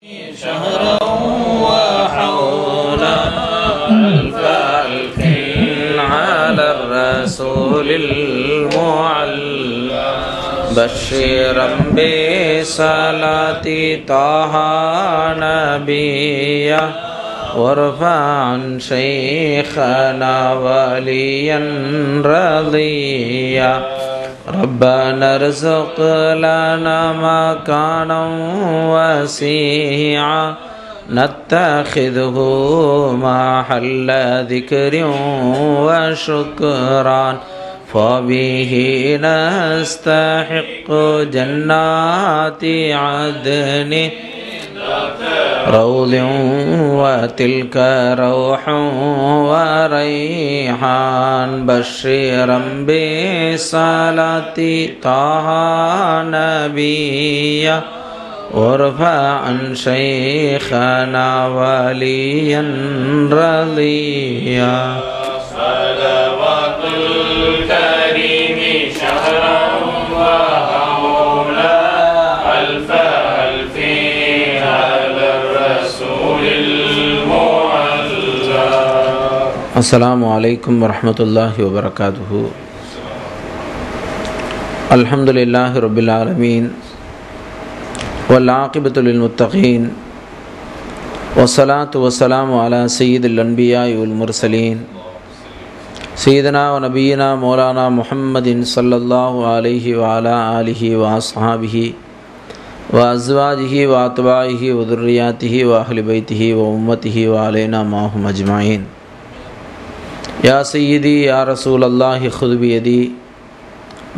شهرا وحولا الفالك على الرسول المعلى بشرا بصلاة طه نبيا وارفعا شيخنا وليا رضيا ربنا ارزق لنا مكانا وسيعا نتخذه محل ذكر وشكران فبه نستحق جنات عدن روض وتلك روح وريحان بشرا بصلاة طه نبيا وارفعا شيخنا وليا رضيا صلوات الكريم شهرا وهولا ألف ألف على الرسول المعلى. السلام عليكم ورحمة الله وبركاته. الحمد لله رب العالمين والعاقبة للمتقين والصلاة والسلام على سيد الأنبياء والمرسلين سيدنا ونبينا مولانا محمد صلى الله عليه وعلى آله وأصحابه وأزواجه وأتباعه وذرياته وأهل بيته وأمته وعلينا معهم أجمعين. يا سيدي يا رسول الله خذ بيدي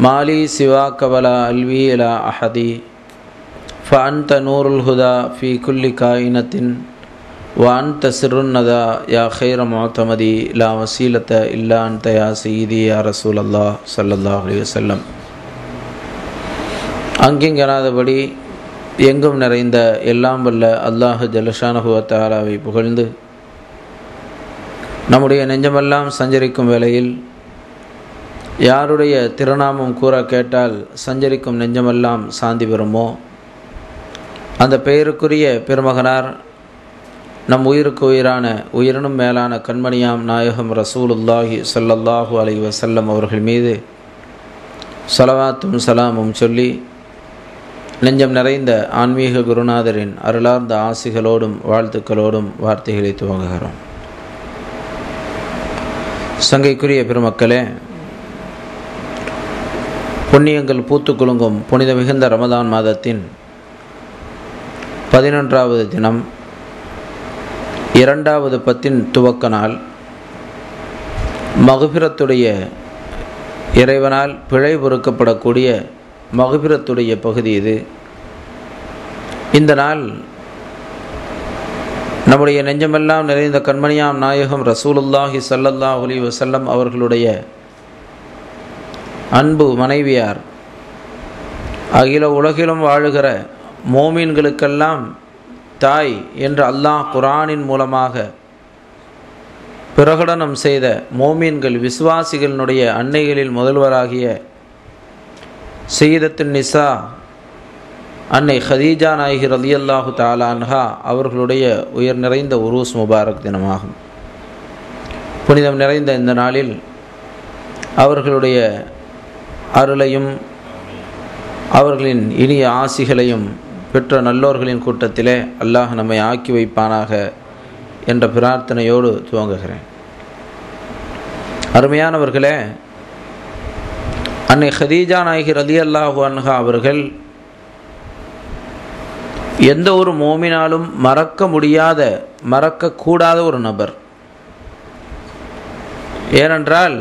مالي سواك ولا ألوي إلى أحد فأنت نور الهدى في كل كائنة وأنت سر الندى يا خير معتمدي لا وسيلة إلا أنت يا سيدي يا رسول الله صلى الله عليه وسلم. அங்கிங்கனாதபடி எங்கும் நிறைந்த எல்லாம் வல்ல அல்லாஹ் ஜல்லஷானஹு வ தஆலாவை புகழ்ந்து நம்முடைய நெஞ்சமெல்லாம் சஞ்சரிக்கும் வேளையில் யாருடைய திருநாமம் கூற கேட்டால் சஞ்சரிக்கும் நெஞ்சமெல்லாம் சாந்தி பெறுமோ அந்த பெயருக்குரிய பெருமகனார் நம் உயிருக்கு உயிரான உயிரினும் மேலான கண்மணியாம் நாயகம் ரசூலுல்லாஹி ஸல்லல்லாஹு அலைஹி வஸல்லம் அவர்கள் மீது ஸலவாத்தும் சலாமும் சொல்லி நெஞ்சம் நிறைந்த ஆன்மீக குருநாதரின் அருளார்ந்த ஆசிகளோடும் வாழ்த்துக்களோடும் வார்த்தைகளை துவங்குகிறோம். சங்கைக்குரிய பெருமக்களே, புண்ணியங்கள் பூத்து குலுங்கும் புனித மிகுந்த ரமதான் மாதத்தின் 11வது தினம், 2வது பத்தின் துவக்க நாள், மகுபிரத்துடைய இறைவனால் பிழை பொறுக்கப்படக்கூடிய மகுபிரத்துடைய பகுதி இது. இந்த நாள் நம்முடைய நெஞ்சமெல்லாம் நிறைந்த கண்மணியாம் நாயகம் ரசூலுல்லாஹி ஸல்லல்லாஹு அலைஹி வஸல்லம் அவர்களுடைய அன்பு மனைவியார், அகில உலகிலும் வாழுகிற மோமீன்களுக்கெல்லாம் தாய் என்று அல்லாஹ் குர்ஆனின் மூலமாக பிரகடனம் செய்த மோமீன்கள் விசுவாசிகளினுடைய அன்னைகளில் முதல்வராகிய சய்யிதத்துன் நிசா அன்னை ஹதீஜா நாயகி ரலியல்லாஹு தஆலா அன்ஹா அவர்களுடைய உயர் நிறைந்த உருஸ் முபாரக் தினமாகும். புனிதம் நிறைந்த இந்த நாளில் அவர்களுடைய அருளையும் அவர்களின் இனிய ஆசிகளையும் பெற்ற நல்லோர்களின் கூட்டத்திலே அல்லாஹ் நம்மை ஆக்கி வைப்பானாக என்ற பிரார்த்தனையோடு துவங்குகிறேன். அருமையானவர்களே, அன்னை ஹதீஜா நாயகி ரலியல்லாஹு அன்ஹா அவர்கள் எந்த ஒரு மோமினாலும் மறக்க முடியாத, மறக்கக்கூடாத ஒரு நபர். ஏனென்றால்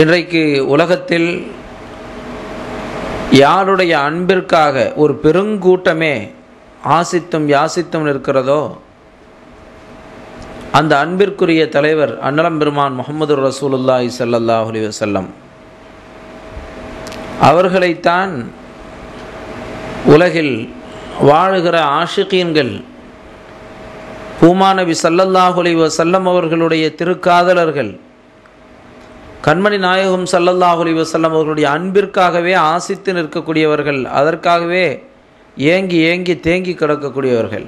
இன்றைக்கு உலகத்தில் யாருடைய அன்பிற்காக ஒரு பெருங்கூட்டமே ஆசித்தும் யாசித்தும் இருக்கிறதோ அந்த அன்பிற்குரிய தலைவர் அன்னலம் பெருமான் முஹம்மது ரசூலுல்லாஹி ஸல்லல்லாஹு அலைஹி வஸல்லம் அவர்களைத்தான் உலகில் வாழுகிற ஆஷிகீன்கள் பூமா நபி ஸல்லல்லாஹு அலைஹி வஸல்லம் அவர்களுடைய திருக்காதலர்கள் கண்மணி நாயகம் ஸல்லல்லாஹு அலைஹி வஸல்லம் அவர்களுடைய அன்பிற்காகவே ஆசித்து நிற்கக்கூடியவர்கள், அதற்காகவே ஏங்கி ஏங்கி தேங்கி கிடக்கக்கூடியவர்கள்.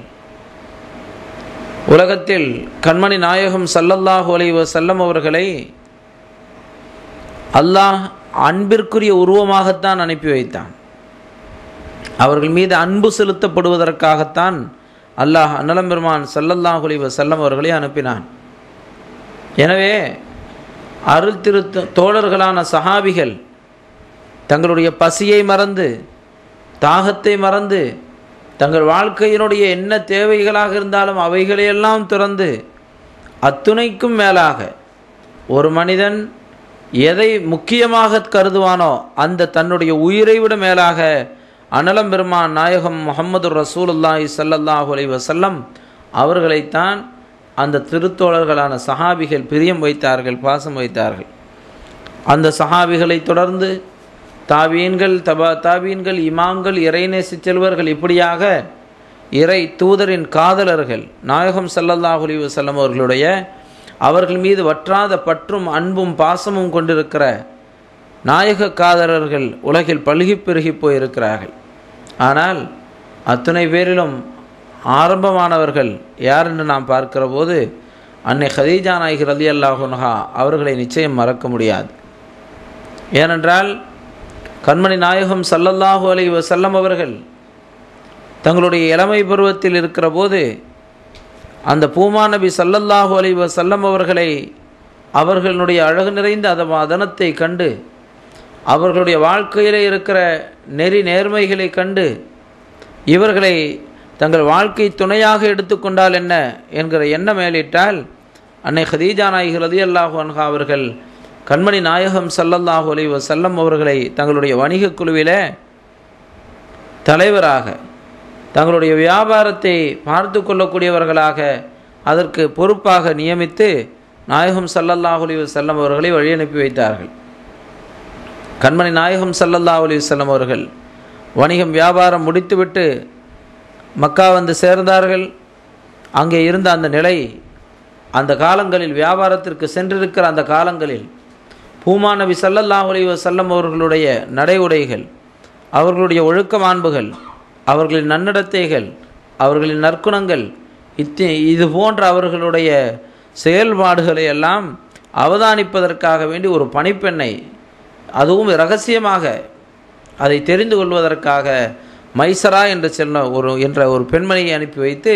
உலகத்தில் கண்மணி நாயகம் ஸல்லல்லாஹு அலைஹி வஸல்லம் அவர்களை அல்லாஹ் அன்பிற்குரிய உருவமாகத்தான் அனுப்பி வைத்தான். அவர்கள் மீது அன்பு செலுத்தப்படுவதற்காகத்தான் அல்லாஹ் அன்னலம் பெருமான் ஸல்லல்லாஹு அலைஹி வஸல்லம் அவர்களை அனுப்பினான். எனவே அருள் திரு தோழர்களான சஹாபிகள் தங்களுடைய பசியை மறந்து, தாகத்தை மறந்து, தங்கள் வாழ்க்கையினுடைய என்ன தேவைகளாக இருந்தாலும் அவைகளையெல்லாம் துறந்து, அத்துணைக்கும் மேலாக ஒரு மனிதன் எதை முக்கியமாக கருதுவானோ அந்த தன்னுடைய உயிரை விட மேலாக அனலம் பெருமான் நாயகம் முஹம்மது ரசூலுல்லாஹி ஸல்லல்லாஹு அலைஹி வஸல்லம் அவர்களைத்தான் அந்த திருத்தோழர்களான சஹாபிகள் பிரியம் வைத்தார்கள், பாசம் வைத்தார்கள். அந்த சஹாபிகளை தொடர்ந்து தாபீன்கள், தாபீன்கள், இமாம்கள், இறைநேசி செல்வர்கள், இப்படியாக இறை தூதரின் காதலர்கள் நாயகம் ஸல்லல்லாஹு அலைஹி வஸல்லம் அவர்களுடைய அவர்கள் மீது வற்றாத பற்றும் அன்பும் பாசமும் கொண்டிருக்கிற நாயக காதலர்கள் உலகில் பல்கி பெருகி போயிருக்கிறார்கள். ஆனால் அத்துணை பேரிலும் ஆரம்பமானவர்கள் யார் என்று நாம் பார்க்கிற போது அன்னை ஹதீஜா நாயகி ரலியல்லாஹு அன்ஹா அவர்களை நிச்சயம் மறக்க முடியாது. ஏனென்றால் கண்மணி நாயகம் ஸல்லல்லாஹு அலைஹி வஸல்லம் அவர்கள் தங்களுடைய இளமை பருவத்தில் இருக்கிற போது அந்த பூமா நபி ஸல்லல்லாஹு அலைஹி வஸல்லம் அவர்களை அவர்களுடைய அழகு நிறைந்த அதனத்தை கண்டு, அவர்களுடைய வாழ்க்கையில் இருக்கிற நெறி நேர்மைகளை கண்டு, இவர்களை தங்கள் வாழ்க்கை துணையாக எடுத்துக்கொண்டால் என்ன என்கிற எண்ணம் மேலிட்டால் அன்னை ஹதீஜா நாயகி ரலியல்லாஹு அன்ஹா அவர்கள் கண்மணி நாயகம் ஸல்லல்லாஹு அலைஹி வஸல்லம் அவர்களை தங்களுடைய வணிக குழுவிலே தலைவராக, தங்களுடைய வியாபாரத்தை பார்த்து கொள்ளக்கூடியவர்களாக, அதற்கு பொறுப்பாக நியமித்து நாயகம் ஸல்லல்லாஹு அலைஹி வஸல்லம் அவர்களை வழி அனுப்பி வைத்தார்கள். கண்மணி நாயகம் ஸல்லல்லாஹு அலைஹி வஸல்லம் அவர்கள் வணிகம் வியாபாரம் முடித்துவிட்டு மக்கா வந்து சேர்ந்தார்கள். அங்கே இருந்த அந்த நிலை, அந்த காலங்களில் வியாபாரத்திற்கு சென்றிருக்கிற அந்த காலங்களில் பூமா நபி ஸல்லல்லாஹு அலைஹி வஸல்லம் அவர்களுடைய நடை உடைகள், அவர்களுடைய ஒழுக்க மாண்புகள், அவர்களின் நன்னடத்தைகள், அவர்களின் நற்குணங்கள், இது போன்ற அவர்களுடைய செயல்பாடுகளை எல்லாம் அவதானிப்பதற்காக வேண்டி ஒரு பணிப்பெண்ணை, அதுவும் இரகசியமாக அதை தெரிந்து கொள்வதற்காக மைசரா என்ற ஒரு பெண்மணியை அனுப்பி வைத்து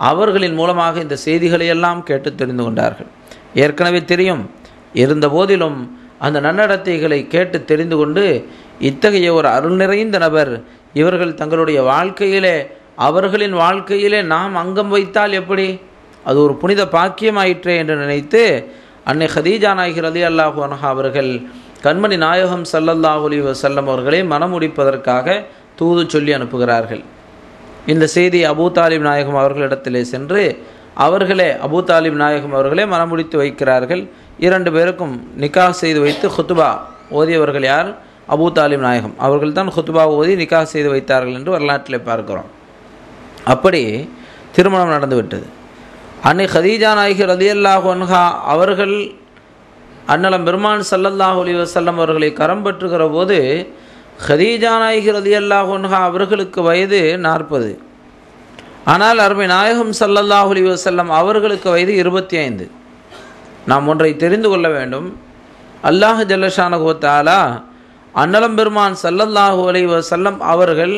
அவர்களின் மூலமாக இந்த செய்திகளை எல்லாம் கேட்டு தெரிந்து கொண்டார்கள். ஏற்கனவே தெரியும், இருந்த போதிலும் அந்த நன்னடத்தைகளை கேட்டு தெரிந்து கொண்டு இத்தகைய ஒரு அருள் நிறைந்த நபர் இவர்கள் தங்களுடைய வாழ்க்கையிலே, அவர்களின் வாழ்க்கையிலே நாம் அங்கம் வைத்தால் எப்படி, அது ஒரு புனித பாக்கியமாயிற்றே என்று நினைத்து அன்னை ஹதீஜா நாயகி ரலியல்லாஹு அன்ஹா அவர்கள் கண்மணி நாயகம் ஸல்லல்லாஹு அலைஹி வஸல்லம் அவர்களை மனமுடிப்பதற்காக தூது சொல்லி அனுப்புகிறார்கள். இந்த செய்தி அபூ தாலிப் நாயகம் அவர்களிடத்திலே சென்று அவர்களே அபூ தாலிப் நாயகம் அவர்களே மனமுடித்து வைக்கிறார்கள். 2 பேருக்கும் நிக்காஹ் செய்து வைத்து ஹுத்பா ஓதியவர்கள் யார்? அபூ தாலிப் நாயகம் அவர்கள் தான் ஹுத்பா ஓதி நிக்காஹ் செய்து வைத்தார்கள் என்று வரலாற்றில் பார்க்கிறோம். அப்படி திருமணம் நடந்துவிட்டது. அன்னை ஹதீஜா நாயகி ரலியல்லாஹு அன்ஹா அவர்கள் அன்னலம் பெருமான் ஸல்லல்லாஹு அலைஹி வஸல்லம் அவர்களை கரம் பற்றுகிற போது ஹதீஜா நாயகி ரலியல்லாஹு அன்ஹா அவர்களுக்கு வயது 40. ஆனால் அருமை நாயகம் ஸல்லல்லாஹு அலைஹி வஸல்லம் அவர்களுக்கு வயது 25. நாம் ஒன்றை தெரிந்து கொள்ள வேண்டும். அல்லாஹ் ஜல்லஷானஹு வ தஆலா அன்னலம் பெருமான் ஸல்லல்லாஹு அலைஹி வஸல்லம் அவர்கள்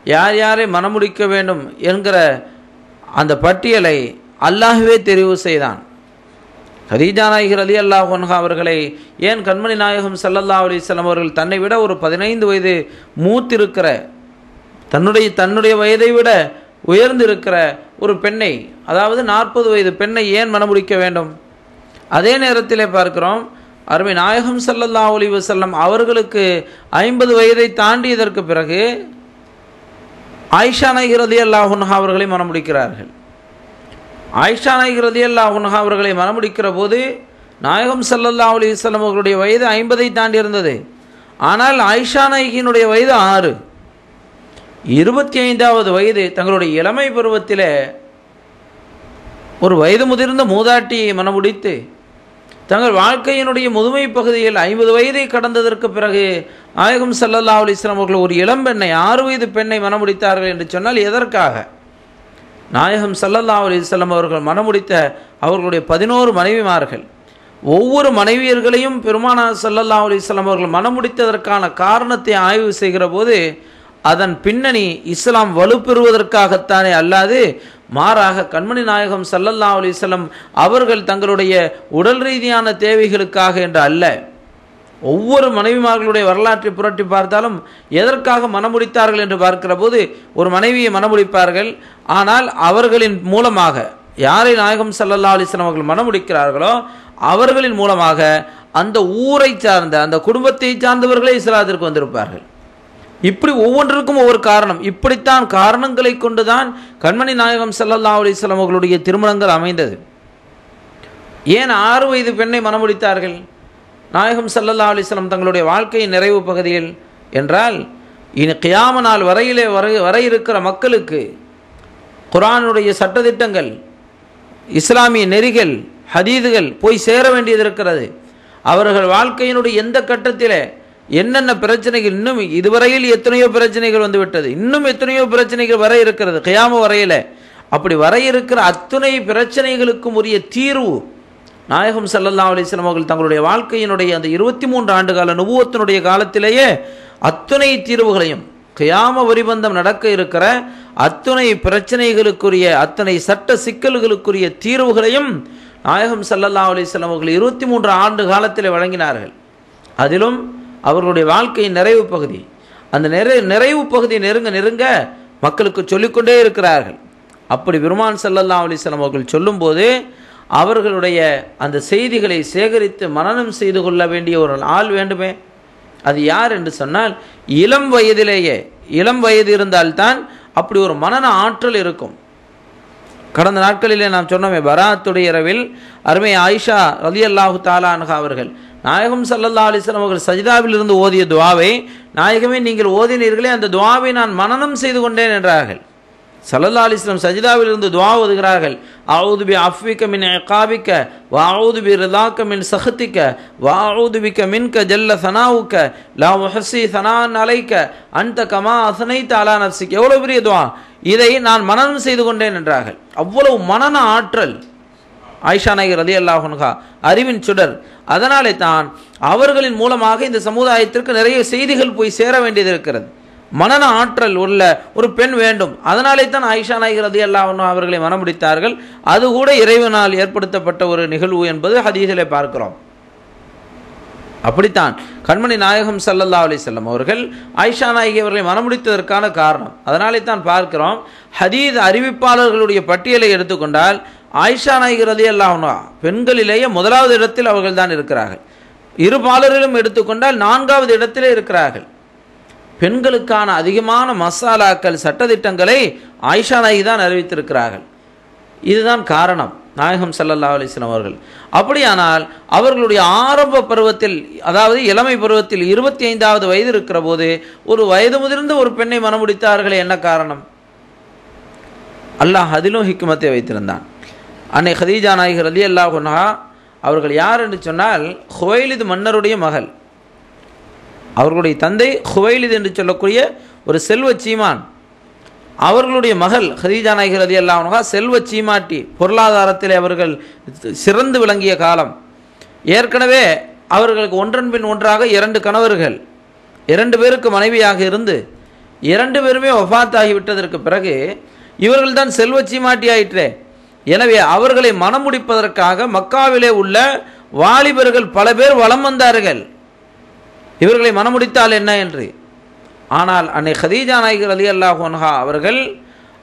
யார் யாரை மனமுடிக்க வேண்டும் என்கிற அந்த பட்டியலை அல்லாஹ்வே தெரிவு செய்தான். ஹதீஜா நாயகி ரலியல்லாஹு அன்ஹா அவர்களை ஏன் கண்மணி நாயகம் ஸல்லல்லாஹு அலைஹி வஸல்லம் அவர்கள் தன்னை விட ஒரு 15 வயது மூத்திருக்கிற, தன்னுடைய வயதை விட உயர்ந்திருக்கிற ஒரு பெண்ணை, அதாவது 40 வயது பெண்ணை ஏன் மனமுடிக்க வேண்டும்? அதே நேரத்திலே பார்க்கிறோம், அருமை நாயகம் ஸல்லல்லாஹு அலைஹி வஸல்லம் அவர்களுக்கு 50 வயதை தாண்டியதற்கு பிறகு ஆயிஷா நாயகி ரலியல்லாஹு அன்ஹா அவர்களை மனமுடிக்கிறார்கள். ஆயிஷா நாயகி ரலியல்லாஹு அன்ஹா அவர்களை மனமுடிக்கிற போது நாயகம் ஸல்லல்லாஹு அலைஹி வஸல்லம் அவர்களுடைய வயது 50ஐ தாண்டி இருந்தது. ஆனால் ஆயிஷா நாயகியினுடைய வயது 6. 25வது வயது தங்களுடைய இளமை பருவத்தில் ஒரு வயது முதிர்ந்த மூதாட்டியை மனமுடித்து தங்கள் வாழ்க்கையினுடைய முதுமை பகுதியில் 50 வயதை கடந்ததற்கு பிறகு நாயகம் ஸல்லல்லாஹு அலைஹி வஸல்லம் அவர்கள் ஒரு இளம்பெண்ணை 6 வயது பெண்ணை மணமுடித்தார்கள் என்று சொன்னால் எதற்காக? நாயகம் ஸல்லல்லாஹு அலைஹி வஸல்லம் அவர்கள் மணமுடித்த அவர்களுடைய 11 மனைவிமார்கள், ஒவ்வொரு மனைவியர்களையும் பெருமானார் ஸல்லல்லாஹு அலைஹி வஸல்லம் அவர்கள் மணமுடித்ததற்கான காரணத்தை ஆய்வு செய்கிற போது அதன் பின்னணி இஸ்லாம் வலுப்பெறுவதற்காகத்தானே அல்லாது மாறாக கண்மணி நாயகம் ஸல்லல்லாஹு அலைஹி வஸல்லம் அவர்கள் தங்களுடைய உடல் ரீதியான தேவைகளுக்காக என்று அல்ல. ஒவ்வொரு மனைவிமார்களுடைய வரலாற்றை புரட்டி பார்த்தாலும் எதற்காக மணமுடித்தார்கள் என்று பார்க்கிற போது ஒரு மனைவியை மணமுடிப்பார்கள். ஆனால் அவர்களின் மூலமாக யாரை நாயகம் ஸல்லல்லாஹு அலைஹி வஸல்லம் அவர்கள் மணமுடிக்கிறார்களோ அவர்களின் மூலமாக அந்த ஊரை சார்ந்த அந்த குடும்பத்தை சார்ந்தவர்களே இஸ்லாத்திற்கு வந்திருப்பார்கள். இப்படி ஒவ்வொன்றுக்கும் ஒவ்வொரு காரணம். இப்படித்தான் காரணங்களை கொண்டுதான் கண்மணி நாயகம் ஸல்லல்லாஹு அலைஹி வஸல்லம் அவர்களுடைய திருமணங்கள் அமைந்தது. ஏன் 6 வயது பெண்ணை மணமுடித்தார்கள் நாயகம் ஸல்லல்லாஹு அலைஹி வஸல்லம் தங்களுடைய வாழ்க்கையின் நிறைவு பகுதியில் என்றால், இனி கியாம நாள் வரையிலே வர இருக்கிற மக்களுக்கு குர்ஆனுடைய சட்டதிட்டங்கள், இஸ்லாமிய நெறிகள், ஹதீதுகள் போய் சேர வேண்டியது இருக்கிறது. அவர்கள் வாழ்க்கையினுடைய எந்த கட்டத்திலே என்னென்ன பிரச்சனைகள், இன்னும் இதுவரையில் எத்தனையோ பிரச்சனைகள் வந்துவிட்டது, இன்னும் எத்தனையோ பிரச்சனைகள் வர இருக்கிறது கியாம வரையில். அப்படி வர இருக்கிற அத்தனை பிரச்சனைகளுக்கும் உரிய தீர்வு நாயகம் ஸல்லல்லாஹு அலைஹி வஸல்லம் அவர்கள் தங்களுடைய வாழ்க்கையினுடைய அந்த 23 ஆண்டு கால நுபுவத்தினுடைய காலத்திலேயே அத்தனை தீர்வுகளையும், கியாம வரிபந்தம் நடக்க இருக்கிற அத்தனை பிரச்சனைகளுக்குரிய அத்தனை சட்ட சிக்கல்களுக்குரிய தீர்வுகளையும் நாயகம் ஸல்லல்லாஹு அலைஹி வஸல்லம் அவர்கள் 23 ஆண்டு காலத்தில் வழங்கினார்கள். அதிலும் அவர்களுடைய வாழ்க்கையின் நிறைவு பகுதி, அந்த நிறைவு பகுதி நெருங்க நெருங்க மக்களுக்கு சொல்லிக்கொண்டே இருக்கிறார்கள். அப்படி பெருமான் ஸல்லல்லாஹு அலைஹி வஸல்லம் அவர்கள் சொல்லும்போது அவர்களுடைய அந்த செய்திகளை சேகரித்து மனனம் செய்து கொள்ள வேண்டிய ஒரு ஆள் வேண்டுமே. அது யார் என்று சொன்னால், இளம் வயதிலேயே, இளம் வயது இருந்தால்தான் அப்படி ஒரு மனன ஆற்றல் இருக்கும். கடந்த நாட்களிலே நாம் சொன்னோமே, பராத்துடைய இரவில் அருமை ஆயிஷா ரலியல்லாஹு தஆலா அன்ஹா அவர்கள் நாயகம் ஸல்லல்லாஹு அலைஹி வஸல்லம் அவர்கள் சஜிதாவில் இருந்து ஓதிய துஆவை, நாயகமே நீங்கள் ஓதினீர்களே அந்த துஆவை நான் மனனம் செய்து கொண்டேன் என்றார்கள். ஸல்லல்லாஹு அலைஹி வஸல்லம் சஜிதாவில் இருந்து துஆ ஓதுகிறார்கள். அஊது பி அஃபிக மின் இகாபிக வ அஊது பி ரிதாக மின் சஹதிக வ அஊது பிக மின்க ஜல்ல ஸனாவுக லா உஹஸி ஸனான் அலைக அன்த கமா அஸ்னைத அலா நஃப்ஸிக. எவ்வளவு பெரிய துஆ! இதை நான் மனனம் செய்து கொண்டேன் என்றார்கள். அவ்வளவு மனன ஆற்றல் ஆயிஷா நாயகி ரலியல்லாஹு அன்ஹா, அறிவின் சுடர். அதனாலே தான் அவர்களின் மூலமாக இந்த சமுதாயத்திற்கு நிறைய செய்திகள் போய் சேர வேண்டியது இருக்கிறது. மனன ஆற்றல் உள்ள ஒரு பெண் வேண்டும். அதனாலே தான் ஆயிஷா நாயகி ரலியல்லாஹு அன்ஹா அவர்களை மணமுடித்தார்கள். அது கூட இறைவனால் ஏற்படுத்தப்பட்ட ஒரு நிகழ்வு என்பது ஹதீஸிலே பார்க்கிறோம். அப்படித்தான் கண்மணி நாயகம் ஸல்லல்லாஹு அலைஹி வஸல்லம் அவர்கள் ஆயிஷா நாயகி அவர்களை மணமுடித்ததற்கான காரணம். அதனாலே தான் பார்க்கிறோம், ஹதீஸ் அறிவிப்பாளர்களுடைய பட்டியலை எடுத்துக்கொண்டால் ஆயிஷா நாயகி ரலியல்லாஹு அன்ஹா பெண்களிலேயே முதலாவது இடத்தில் அவர்கள் தான் இருக்கிறார்கள். இரு பாலரிலும் எடுத்துக்கொண்டால் 4வது இடத்திலே இருக்கிறார்கள். பெண்களுக்கான அதிகமான மசாலாக்கள், சட்டதிட்டங்களை ஆயிஷா நாயகி தான் அறிவித்திருக்கிறார்கள். இதுதான் காரணம் நாயகம் ஸல்லல்லாஹு அலைஹி வஸல்லம் அவர்கள். அப்படியானால் அவர்களுடைய ஆரம்ப பருவத்தில், அதாவது இளமை பருவத்தில் 25வது வயது இருக்கிற போது ஒரு வயது முதிர்ந்த ஒரு பெண்ணை மணமுடித்தார்களே, என்ன காரணம்? அல்லாஹ் அதிலும் ஹிக்மத்தை வைத்திருந்தான். அன்னை கதீஜா நாயகி ரலியல்லாஹு அன்ஹா அவர்கள் யார் என்று சொன்னால், ஹுவைலித் மன்னருடைய மகள். அவர்களுடைய தந்தை ஹுவைலித் என்று சொல்லக்கூடிய ஒரு செல்வ சீமான். அவர்களுடைய மகள் கதீஜா நாயகி ரலியல்லாஹு அன்ஹா செல்வ சீமாட்டி. பொருளாதாரத்தில் அவர்கள் சிறந்து விளங்கிய காலம். ஏற்கனவே அவர்களுக்கு ஒன்றன் பின் ஒன்றாக 2 கணவர்கள், 2 பேருக்கு மனைவியாக இருந்து 2 பேருமே வஃபாத்தாகிவிட்டதற்கு பிறகு இவர்கள் தான் செல்வ சீமாட்டி ஆயிற்றே. எனவே அவர்களை மணமுடிப்பதற்காக மக்காவிலே உள்ள வாலிபர்கள் பல பேர் வலம் வந்தார்கள், இவர்களை மணமுடித்தால் என்ன என்று. ஆனால் அன்னை கதீஜா நாயகி ரலியல்லாஹு அன்ஹா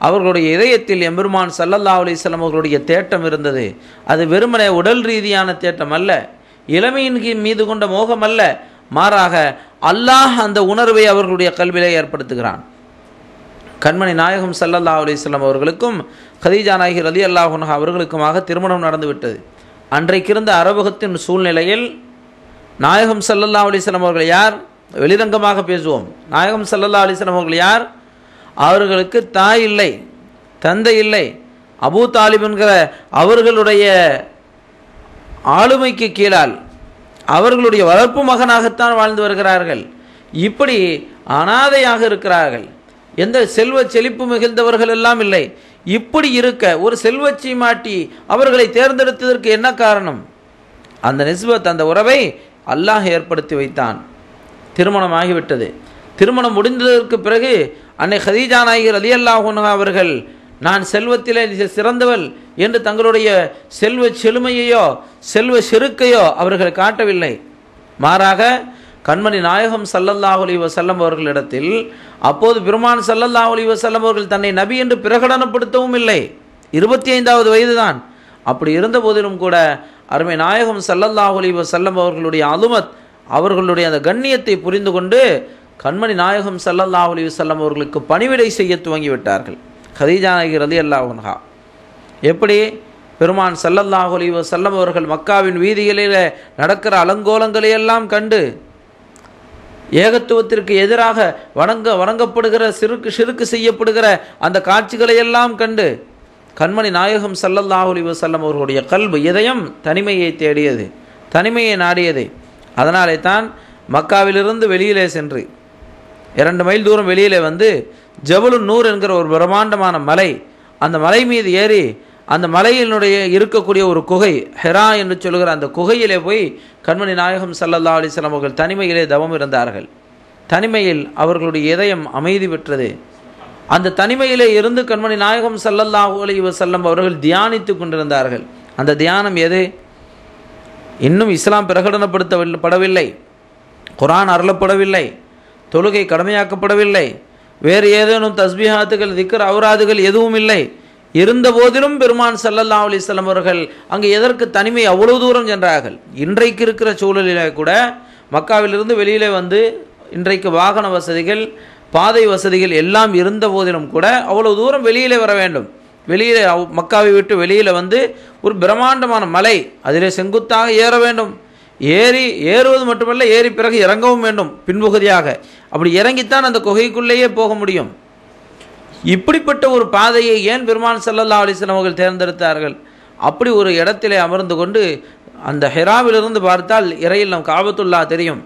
அவர்களுடைய இதயத்தில் எம்பெருமான் ஸல்லல்லாஹு அலைஹி வஸல்லம் அவர்களுடைய தேட்டம் இருந்தது. அது வெறுமனே உடல் ரீதியான தேட்டம் அல்ல, இளமையின் மீது கொண்ட மோகம் அல்ல, மாறாக அல்லாஹ் அந்த உணர்வை அவர்களுடைய கல்விலே ஏற்படுத்துகிறான். கண்மணி நாயகம் ஸல்லல்லாஹு அலைஹி வஸல்லம் அவர்களுக்கும் கதீஜா நாயகி ரலியல்லாஹு அன்ஹா அவர்களுக்குமாக திருமணம் நடந்துவிட்டது. அன்றைக்கு இருந்த அரபகத்தின் சூழ்நிலையில் நாயகம் ஸல்லல்லாஹு அலைஹி வஸல்லம் அவர்கள் யார்? வெளிரங்கமாக பேசுவோம். நாயகம் ஸல்லல்லாஹு அலைஹி வஸல்லம் அவர்கள் யார்? அவர்களுக்கு தாய் இல்லை, தந்தை இல்லை. அபூ தாலிப் என்கிற அவர்களுடைய ஆளுமைக்கு கீழால் அவர்களுடைய வளர்ப்பு மகனாகத்தான் வாழ்ந்து வருகிறார்கள். இப்படி அனாதையாக இருக்கிறார்கள். எந்த செல்வ செழிப்பு மிகுந்தவர்கள் எல்லாம் இல்லை. இப்படி இருக்க ஒரு செல்வச்சி மாட்டி அவர்களை தேர்ந்தெடுத்ததற்கு என்ன காரணம்? அந்த நிஸ்பத், அந்த உறவை அல்லாஹ் ஏற்படுத்தி வைத்தான். திருமணம் ஆகிவிட்டது. திருமணம் முடிந்ததற்கு பிறகு அன்னை ஹதீஜா நாயகி ரலியல்லாஹு அன்ஹா அவர்கள் நான் செல்வத்திலே சிறந்தவள் என்று தங்களுடைய செல்வ செழுமையையோ செல்வ செருக்கையோ அவர்கள் காட்டவில்லை. மாறாக கண்மணி நாயகம் ஸல்லல்லாஹு அலைஹி வஸல்லம் அவர்களிடத்தில் அப்போது பெருமான் ஸல்லல்லாஹு அலைஹி வஸல்லம் அவர்கள் தன்னை நபி என்று பிரகடனப்படுத்தவும் இல்லை. 25வது வயதுதான். அப்படி இருந்த போதிலும் கூட அருமை நாயகம் ஸல்லல்லாஹு அலைஹி வஸல்லம் அவர்களுடைய அலுமத், அவர்களுடைய அந்த கண்ணியத்தை புரிந்து கொண்டு கண்மணி நாயகம் ஸல்லல்லாஹு அலைஹி வஸல்லம் அவர்களுக்கு பணிவிடை செய்ய துவங்கிவிட்டார்கள். ஹதீஜா நாயகி ரலியல்லாஹு அன்ஹா எப்படி பெருமான் ஸல்லல்லாஹு அலைஹி வஸல்லம் அவர்கள் மக்காவின் வீதிகளில் நடக்கிற அலங்கோலங்களை எல்லாம் கண்டு ஏகத்துவத்திற்கு எதிராக வணங்கப்படுகிற சிறுக்கு செய்யப்படுகிற அந்த காட்சிகளை எல்லாம் கண்டு கண்மணி நாயகம் ஸல்லல்லாஹு அலைஹி வஸல்லம் அவர்களுடைய கல்பு இதயம் தனிமையை தேடியது, தனிமையை நாடியது. அதனாலே தான் மக்காவிலிருந்து வெளியிலே சென்று 2 மைல் தூரம் வெளியிலே வந்து ஜபலுன் நூர் என்கிற ஒரு பிரம்மாண்டமான மலை, அந்த மலை மீது ஏறி அந்த மலையினுடைய இருக்கக்கூடிய ஒரு குகை, ஹெரா என்று சொல்கிற அந்த குகையிலே போய் கண்மணி நாயகம் ஸல்லல்லாஹு அலைஹி வஸல்லம் அவர்கள் தனிமையிலே தவம் இருந்தார்கள். தனிமையில் அவர்களுடைய இதயம் அமைதி பெற்றது. அந்த தனிமையிலே இருந்து கண்மணி நாயகம் ஸல்லல்லாஹு அலைஹி வஸல்லம் அவர்கள் தியானித்து கொண்டிருந்தார்கள். அந்த தியானம் எது? இன்னும் இஸ்லாம் பிரகடனப்படுத்தப்படவில்லை, குர்ஆன் அருளப்படவில்லை, தொழுகை கடமையாக்கப்படவில்லை, வேறு ஏதேனும் தஸ்பீஹாத்துகள் திக்ர் அவுராதுகள் எதுவும் இல்லை. இருந்த போதிலும் பெருமான் ஸல்லல்லாஹு அலைஹி வஸல்லம் அவர்கள் அங்கே எதற்கு தனிமை அவ்வளவு தூரம் சென்றார்கள்? இன்றைக்கு இருக்கிற சூழலிலே கூட மக்காவிலிருந்து வெளியிலே வந்து இன்றைக்கு வாகன வசதிகள், பாதை வசதிகள் எல்லாம் இருந்த போதிலும் கூட அவ்வளவு தூரம் வெளியிலே வர வேண்டும். வெளியிலே மக்காவை விட்டு வெளியில் வந்து ஒரு பிரம்மாண்டமான மலை, அதிலே செங்குத்தாக ஏற வேண்டும். ஏறுவது மட்டுமல்ல, ஏறி பிறகு இறங்கவும் வேண்டும் பின்பகுதியாக. அப்படி இறங்கித்தான் அந்த குகைக்குள்ளேயே போக முடியும். இப்படிப்பட்ட ஒரு பாதையை ஏன் பெருமான் ஸல்லல்லாஹு அலைஹி வஸல்லம் அவர்கள் தேர்ந்தெடுத்தார்கள்? அப்படி ஒரு இடத்திலே அமர்ந்து கொண்டு அந்த ஹெராவிலிருந்து பார்த்தால் இறையில்லம் காபத்துல்லா தெரியும்.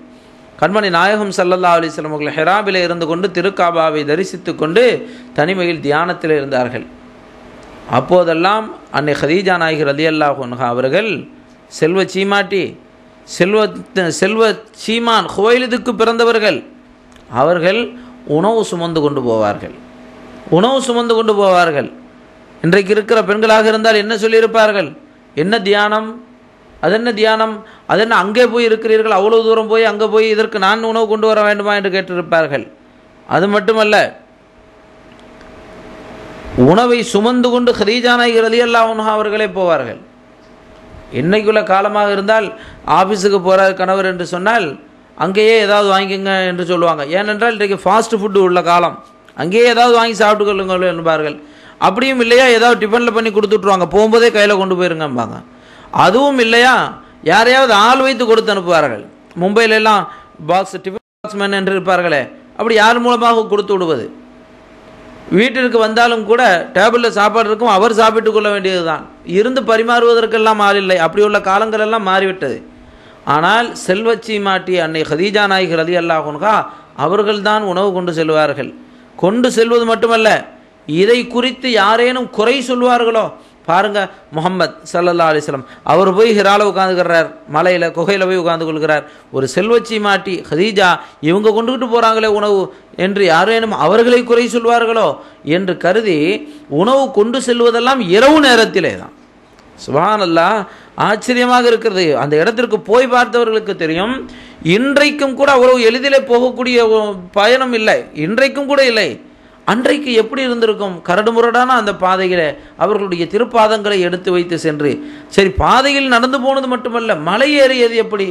கண்மணி நாயகம் ஸல்லல்லாஹு அலைஹி வஸல்லம் அவர்கள் ஹெராவிலே இருந்து கொண்டு திருக்காபாவை தரிசித்து கொண்டு தனிமையில் தியானத்தில் இருந்தார்கள். அப்போதெல்லாம் அன்னை ஹதீஜா நாயகி ரலியல்லாஹு அன்ஹா அவர்கள் செல்வ சீமாட்டி, செல்வ சீமான் ஹுவைலிதுக்கு பிறந்தவர்கள். அவர்கள் உணவு சுமந்து கொண்டு போவார்கள். இன்றைக்கு இருக்கிற பெண்களாக இருந்தால் என்ன சொல்லியிருப்பார்கள்? என்ன தியானம், அதென்ன தியானம், அதென்ன அங்கே போய் இருக்கிறீர்கள், அவ்வளவு தூரம் போய் அங்கே போய் இதற்கு நான் உணவு கொண்டு வர வேண்டுமா என்று கேட்டிருப்பார்கள். அது மட்டுமல்ல, உணவை சுமந்து கொண்டு ஹதீஜா நாயகி ரலியல்லாஹு அன்ஹா அவர்களே போவார்கள். இன்னைக்குள்ள காலமாக இருந்தால் ஆஃபீஸுக்கு போகிற கணவர் என்று சொன்னால் அங்கேயே ஏதாவது வாங்கிக்கோங்க என்று சொல்லுவாங்க. ஏனென்றால் இன்றைக்கு ஃபாஸ்ட் ஃபுட்டு உள்ள காலம். அங்கேயே ஏதாவது வாங்கி சாப்பிட்டு கொள்ளுங்கள் என்பார்கள். அப்படியும் இல்லையா, ஏதாவது டிஃபனில் பண்ணி கொடுத்துட்ருவாங்க, போகும்போதே கையில் கொண்டு போயிருங்கம்பாங்க. அதுவும் இல்லையா, யாரையாவது ஆள் வைத்து கொடுத்து அனுப்புவார்கள். மும்பையிலெல்லாம் டிஃபன் பாக்ஸ் மேன் என்று இருப்பார்களே, அப்படி யார் மூலமாக கொடுத்து விடுவது. வீட்டிற்கு வந்தாலும் கூட டேபிளில் சாப்பாடு இருக்கும், அவர் சாப்பிட்டு கொள்ள வேண்டியது தான். இருந்து பரிமாறுவதற்கெல்லாம் ஆள் இல்லை. அப்படி உள்ள காலங்கள் எல்லாம் மாறிவிட்டது. ஆனால் செல்வச்சி மாட்டி அன்னை ஹதீஜா நாயகி ரலியல்லாஹு அன்ஹா அவர்கள்தான் உணவு கொண்டு செல்வார்கள். கொண்டு செல்வது மட்டுமல்ல, இதை குறித்து யாரேனும் குறை சொல்வார்களோ, பாருங்க முஹம்மத் ஸல்லல்லாஹு அலைஹி வஸல்லம் அவர் போய் ஹிரால உட்காந்துக்கிறார், மலையில் குகையில் போய் உட்கார்ந்து கொள்கிறார். ஒரு செல்வச்சி மாட்டி ஹதீஜா இவங்க கொண்டுகிட்டு போகிறாங்களே உணவு என்று யாரேனும் அவர்களை குறை சொல்வார்களோ என்று கருதி உணவு கொண்டு செல்வதெல்லாம் இரவு நேரத்திலே தான். சுப்ஹானல்லாஹ், ஆச்சரியமாக இருக்கிறது. அந்த இடத்திற்கு போய் பார்த்தவர்களுக்கு தெரியும். இன்றைக்கும் கூட அவ்வளவு எளிதிலே போகக்கூடிய பயணம் இல்லை, இன்றைக்கும் கூட இல்லை. அன்றைக்கு எப்படி இருந்திருக்கும்? கரடுமுரடான அந்த பாதையிலே அவர்களுடைய திருப்பாதங்களை எடுத்து வைத்து சென்று, சரி பாதையில் நடந்து போனது மட்டுமல்ல, மலை ஏறியது எப்படி?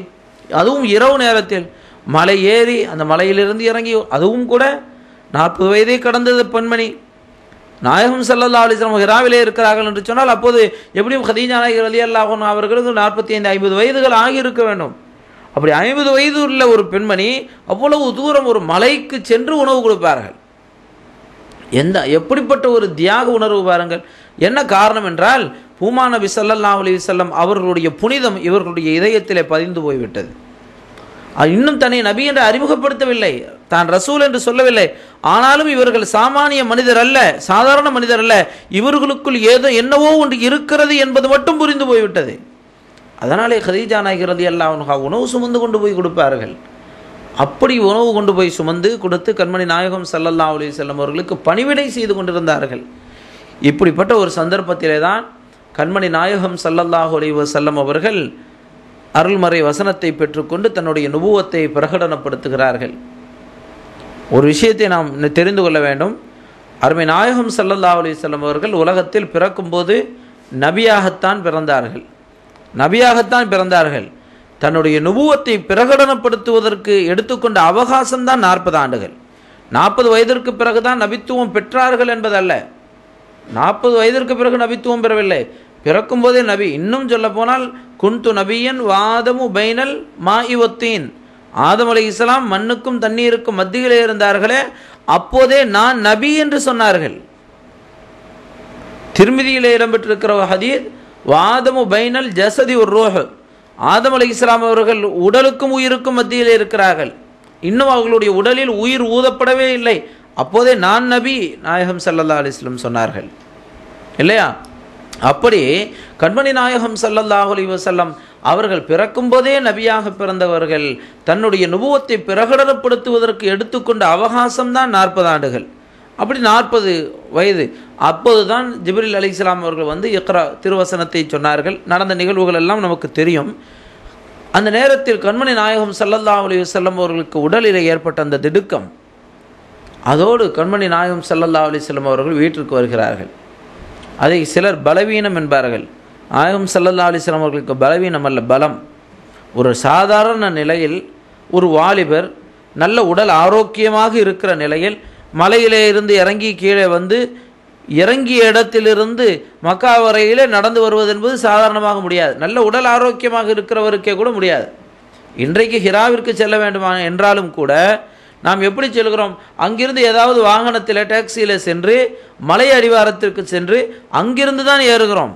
அதுவும் இரவு நேரத்தில் மலை ஏறி அந்த மலையிலிருந்து இறங்கி, அதுவும் கூட 40 வயதை கடந்தது பெண்மணி. நாயகம் ஸல்லல்லாஹு அலைஹி வஸல்லம் ஹிராவிலே இருக்கிறார்கள் என்று சொன்னால் அப்போது எப்படியும் ஹதீஜா நாயகி ரலியல்லாஹு அன்ஹா அவர்களுக்கு 45-50 வயதுகள் ஆகியிருக்க வேண்டும். அப்படி 50 வயது உள்ள ஒரு பெண்மணி அவ்வளவு தூரம் ஒரு மலைக்கு சென்று உணவு கொடுப்பார்கள். எப்படிப்பட்ட ஒரு தியாக உணர்வு பாருங்கள். என்ன காரணம் என்றால், ஹூமா நபி ஸல்லல்லாஹு அலைஹி வஸல்லம் அவர்களுடைய புனிதம் இவர்களுடைய இதயத்திலே பதிந்து போய்விட்டது. இன்னும் தன்னை நபி என்று அறிமுகப்படுத்தவில்லை, தான் ரசூல் என்று சொல்லவில்லை. ஆனாலும் இவர்கள் சாமானிய மனிதர் அல்ல, சாதாரண மனிதர் அல்ல, இவர்களுக்குள் ஏதோ என்னவோ ஒன்று இருக்கிறது என்பது மட்டும் புரிந்து போய்விட்டது. அதனாலே கதீஜா நாயகி ரலியல்லாஹு அன்ஹா உணவு சுமந்து கொண்டு போய் கொடுப்பார்கள். அப்படி உணவு கொண்டு போய் சுமந்து கொடுத்து கண்மணி நாயகம் ஸல்லல்லாஹு அலைஹி வஸல்லம் அவர்களுக்கு பணிவிடை செய்து கொண்டிருந்தார்கள். இப்படிப்பட்ட ஒரு சந்தர்ப்பத்திலே தான் கண்மணி நாயகம் ஸல்லல்லாஹு அலைஹி வஸல்லம் அவர்கள் அருள்மறை வசனத்தை பெற்றுக்கொண்டு தன்னுடைய நுபுவத்தை பிரகடனப்படுத்துகிறார்கள். ஒரு விஷயத்தை நாம் தெரிந்து கொள்ள வேண்டும். அருமை நாயகம் ஸல்லல்லாஹு அலைஹி வஸல்லம் அவர்கள் உலகத்தில் பிறக்கும்போது நபியாகத்தான் பிறந்தார்கள். தன்னுடைய நுபுவத்தை பிரகடனப்படுத்துவதற்கு எடுத்துக்கொண்ட அவகாசம்தான் 40 ஆண்டுகள். 40 வயதிற்கு பிறகுதான் நபித்துவம் பெற்றார்கள் என்பதல்ல. 40 வயதிற்கு பிறகு நபித்துவம் பெறவில்லை, பிறக்கும்போதே நபி. இன்னும் சொல்ல போனால் குன்து நபியன் வாதமு பைனல் மாஇ வத்தீன், ஆதம் அலைஹிஸ்ஸலாம் மண்ணுக்கும் தண்ணீருக்கும் மத்தியிலே இருந்தார்களே, அப்போதே நான் நபி என்று சொன்னார்கள். திர்மிதியிலே இடம்பெற்றிருக்கிற ஹதீஸ், வாதமு பைனல் ஜஸதி ஒரு ரூஹ், ஆதம் அலைஹிஸ்ஸலாம் அவர்கள் உடலுக்கும் உயிருக்கும் மத்தியிலே இருக்கிறார்கள், இன்னும் அவர்களுடைய உடலில் உயிர் ஊதப்படவே இல்லை, அப்போதே நான் நபி நாயகம் ஸல்லல்லாஹு அலைஹி வஸல்லம் சொன்னார்கள் இல்லையா? அப்படி கண்மணி நாயகம் ஸல்லல்லாஹு அலைஹி வஸல்லம் அவர்கள் பிறக்கும்போதே நபியாக பிறந்தவர்கள். தன்னுடைய நுபுவத்தை பிரகடனப்படுத்துவதற்கு எடுத்துக்கொண்ட அவகாசம்தான் 40 ஆண்டுகள். அப்படி 40 வயது அப்போதுதான் ஜிப்ரீல் அலைஹிஸ்ஸலாம் அவர்கள் வந்து இக்ரா திருவசனத்தை சொன்னார்கள். நடந்த நிகழ்வுகள் எல்லாம் நமக்கு தெரியும். அந்த நேரத்தில் கண்மணி நாயகம் ஸல்லல்லாஹு அலைஹி வஸல்லம் அவர்களுக்கு உடலில் ஏற்பட்ட அந்த திடுக்கம், அதோடு கண்மணி நாயகம் ஸல்லல்லாஹு அலைஹி வஸல்லம் அவர்கள் வீட்டிற்கு வருகிறார்கள். அதை சிலர் பலவீனம் என்பார்கள். நாயகம் ஸல்லல்லாஹு அலைஹி வஸல்லம் அவர்களுக்கு பலவீனம் அல்ல, பலம். ஒரு சாதாரண நிலையில் ஒரு வாலிபர் நல்ல உடல் ஆரோக்கியமாக இருக்கிற நிலையில் மலையிலே இருந்து இறங்கி கீழே வந்து இறங்கிய இடத்திலிருந்து மக்கா வரையிலே நடந்து வருவது என்பது சாதாரணமாக முடியாது. நல்ல உடல் ஆரோக்கியமாக இருக்கிறவருக்கே கூட முடியாது. இன்றைக்கு ஹிராவிற்கு செல்ல வேண்டுமா என்றாலும் கூட நாம் எப்படி செல்கிறோம்? அங்கிருந்து ஏதாவது வாகனத்தில் டாக்ஸியில் சென்று மலை அடிவாரத்திற்கு சென்று அங்கிருந்து தான் ஏறுகிறோம்.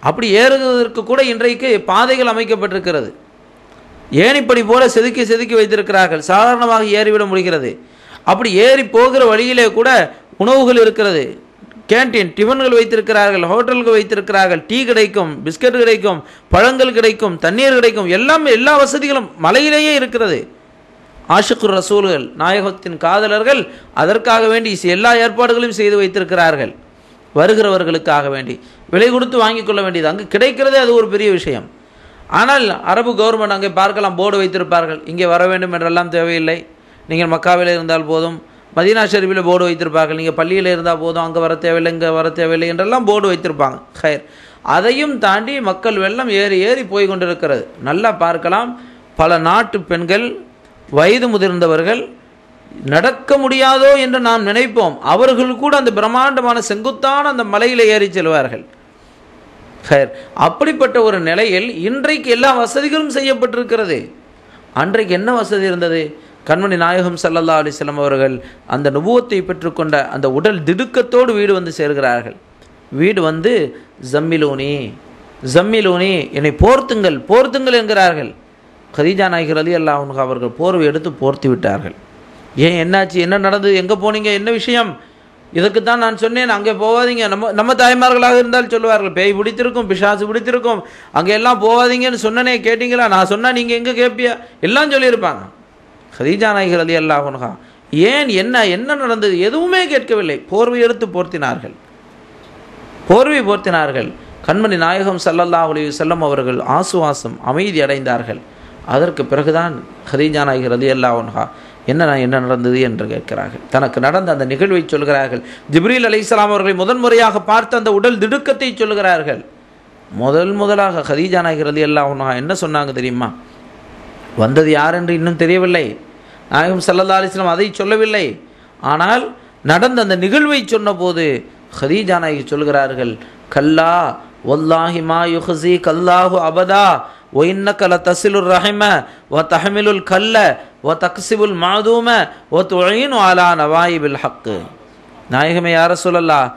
அப்படி ஏறுவதற்கு கூட இன்றைக்கு பாதைகள் அமைக்கப்பட்டிருக்கிறது. ஏணிப்படி போல செதுக்கி செதுக்கி வைத்திருக்கிறார்கள், சாதாரணமாக ஏறிவிட முடிகிறது. அப்படி ஏறி போகிற வழியிலே கூட உணவுகள் இருக்கிறது, கேன்டீன் டிஃபன்கள் வைத்திருக்கிறார்கள், ஹோட்டல்கள் வைத்திருக்கிறார்கள், டீ கிடைக்கும், பிஸ்கட் கிடைக்கும், பழங்கள் கிடைக்கும், தண்ணீர் கிடைக்கும், எல்லா வசதிகளும் மலையிலேயே இருக்கிறது. ஆஷிக்குர் ரசூல்கள் நாயகத்தின் காதலர்கள் அதற்காக வேண்டி எல்லா ஏற்பாடுகளையும் செய்து வைத்திருக்கிறார்கள். வருகிறவர்களுக்காக வேண்டி விலை கொடுத்து வாங்கி கொள்ள வேண்டியது அங்கு கிடைக்கிறதே அது ஒரு பெரிய விஷயம். ஆனால் அரபு கவர்மெண்ட் அங்கே பார்க்கலாம், போர்டு வைத்திருப்பார்கள், இங்கே வர வேண்டும் என்றெல்லாம் தேவையில்லை, நீங்கள் மக்காவில் இருந்தால் போதும். மதீனா ஷெரீஃபில் போர்டு வைத்திருப்பார்கள், நீங்கள் பள்ளியில் இருந்தால் போதும், அங்கே வர தேவையில்லை, இங்கே வர தேவையில்லை என்றெல்லாம் போர்டு வைத்திருப்பாங்க. ஹைர், அதையும் தாண்டி மக்கள் வெள்ளம் ஏறி ஏறி போய் கொண்டிருக்கிறது. நல்லா பார்க்கலாம், பல நாட்டு பெண்கள், வயது முதிர்ந்தவர்கள், நடக்க முடியாதோ என்று நாம் நினைப்போம், அவர்கள் கூட அந்த பிரம்மாண்டமான செங்குத்தான அந்த மலையில் ஏறி செல்வார்கள். ஹைர், அப்படிப்பட்ட ஒரு நிலையில் இன்றைக்கு எல்லா வசதிகளும் செய்யப்பட்டிருக்கிறது. அன்றைக்கு என்ன வசதி இருந்தது? கண்மணி நாயகம் ஸல்லல்லாஹு அலைஹி வஸல்லம் அவர்கள் அந்த நுபுவத்தை பெற்றுக்கொண்ட அந்த உடல் திடுக்கத்தோடு வீடு வந்து சேர்கிறார்கள். வீடு வந்து ஜம்மிலூனி ஜம்மிலூனி, என்னை போர்த்துங்கள் போர்த்துங்கள் என்கிறார்கள். கதீஜா நாயகி ரலியல்லாஹு அன்ஹா அவர்கள் போர்வை எடுத்து போர்த்தி விட்டார்கள். ஏன், என்னாச்சு, என்ன நடந்தது, எங்கே போனீங்க, என்ன விஷயம்? இதுக்குத்தான் நான் சொன்னேன், அங்கே போகாதீங்க. நம்ம தாய்மார்களாக இருந்தால் சொல்லுவார்கள், பேய் பிடித்திருக்கும், பிசாசு பிடித்திருக்கும், அங்கே எல்லாம் போகாதீங்கன்னு சொன்னனே, கேட்டீங்களா? நான் சொன்னால் நீங்கள் எங்கே கேட்பியா? எல்லாம் சொல்லியிருப்பாங்க. கதீஜா நாயகி ரலியல்லாஹு அன்ஹா ஏன், என்ன நடந்தது, எதுவுமே கேட்கவில்லை. போர்வை எடுத்து போர்த்தினார்கள். கண்மணி நாயகம் ஸல்லல்லாஹு அலைஹி வஸல்லம் அவர்கள் ஆசுவாசம் அமைதி அடைந்தார்கள். அதற்கு பிறகுதான் கதீஜா நாயகி ரலியல்லாஹு அன்ஹா என்ன நடந்தது என்று கேட்கிறார்கள். தனக்கு நடந்த அந்த நிகழ்வை சொல்கிறார்கள். ஜிப்ரீல் அலைஹிஸ்ஸலாம் அவர்களை முதன்முறையாக பார்த்த அந்த உடல் திடுக்கத்தை சொல்கிறார்கள். முதலாக கதீஜா நாயகி ரலியல்லாஹு அன்ஹா என்ன சொன்னாங்க தெரியுமா? வந்தது யார் என்று இன்னும் தெரியவில்லை, நாயகம் ஸல்லல்லாஹு அலைஹி வஸல்லம் அதை சொல்லவில்லை. ஆனால் நடந்த அந்த நிகழ்வை சொன்னபோது கதீஜா நாயகி சொல்கிறார்கள், கல்லா வல்லாஹி மா யுஹ்ஸி கல்லாஹு அபதா வ இன்னக லதஸிலுர் ரஹிம வ தஹ்மிலுல் கல்ல வ தக்ஸிபுல் மஅதூம வ துஈனு அலா நவாயிபில் ஹக். நாயகமே யா ரசூலல்லாஹ்,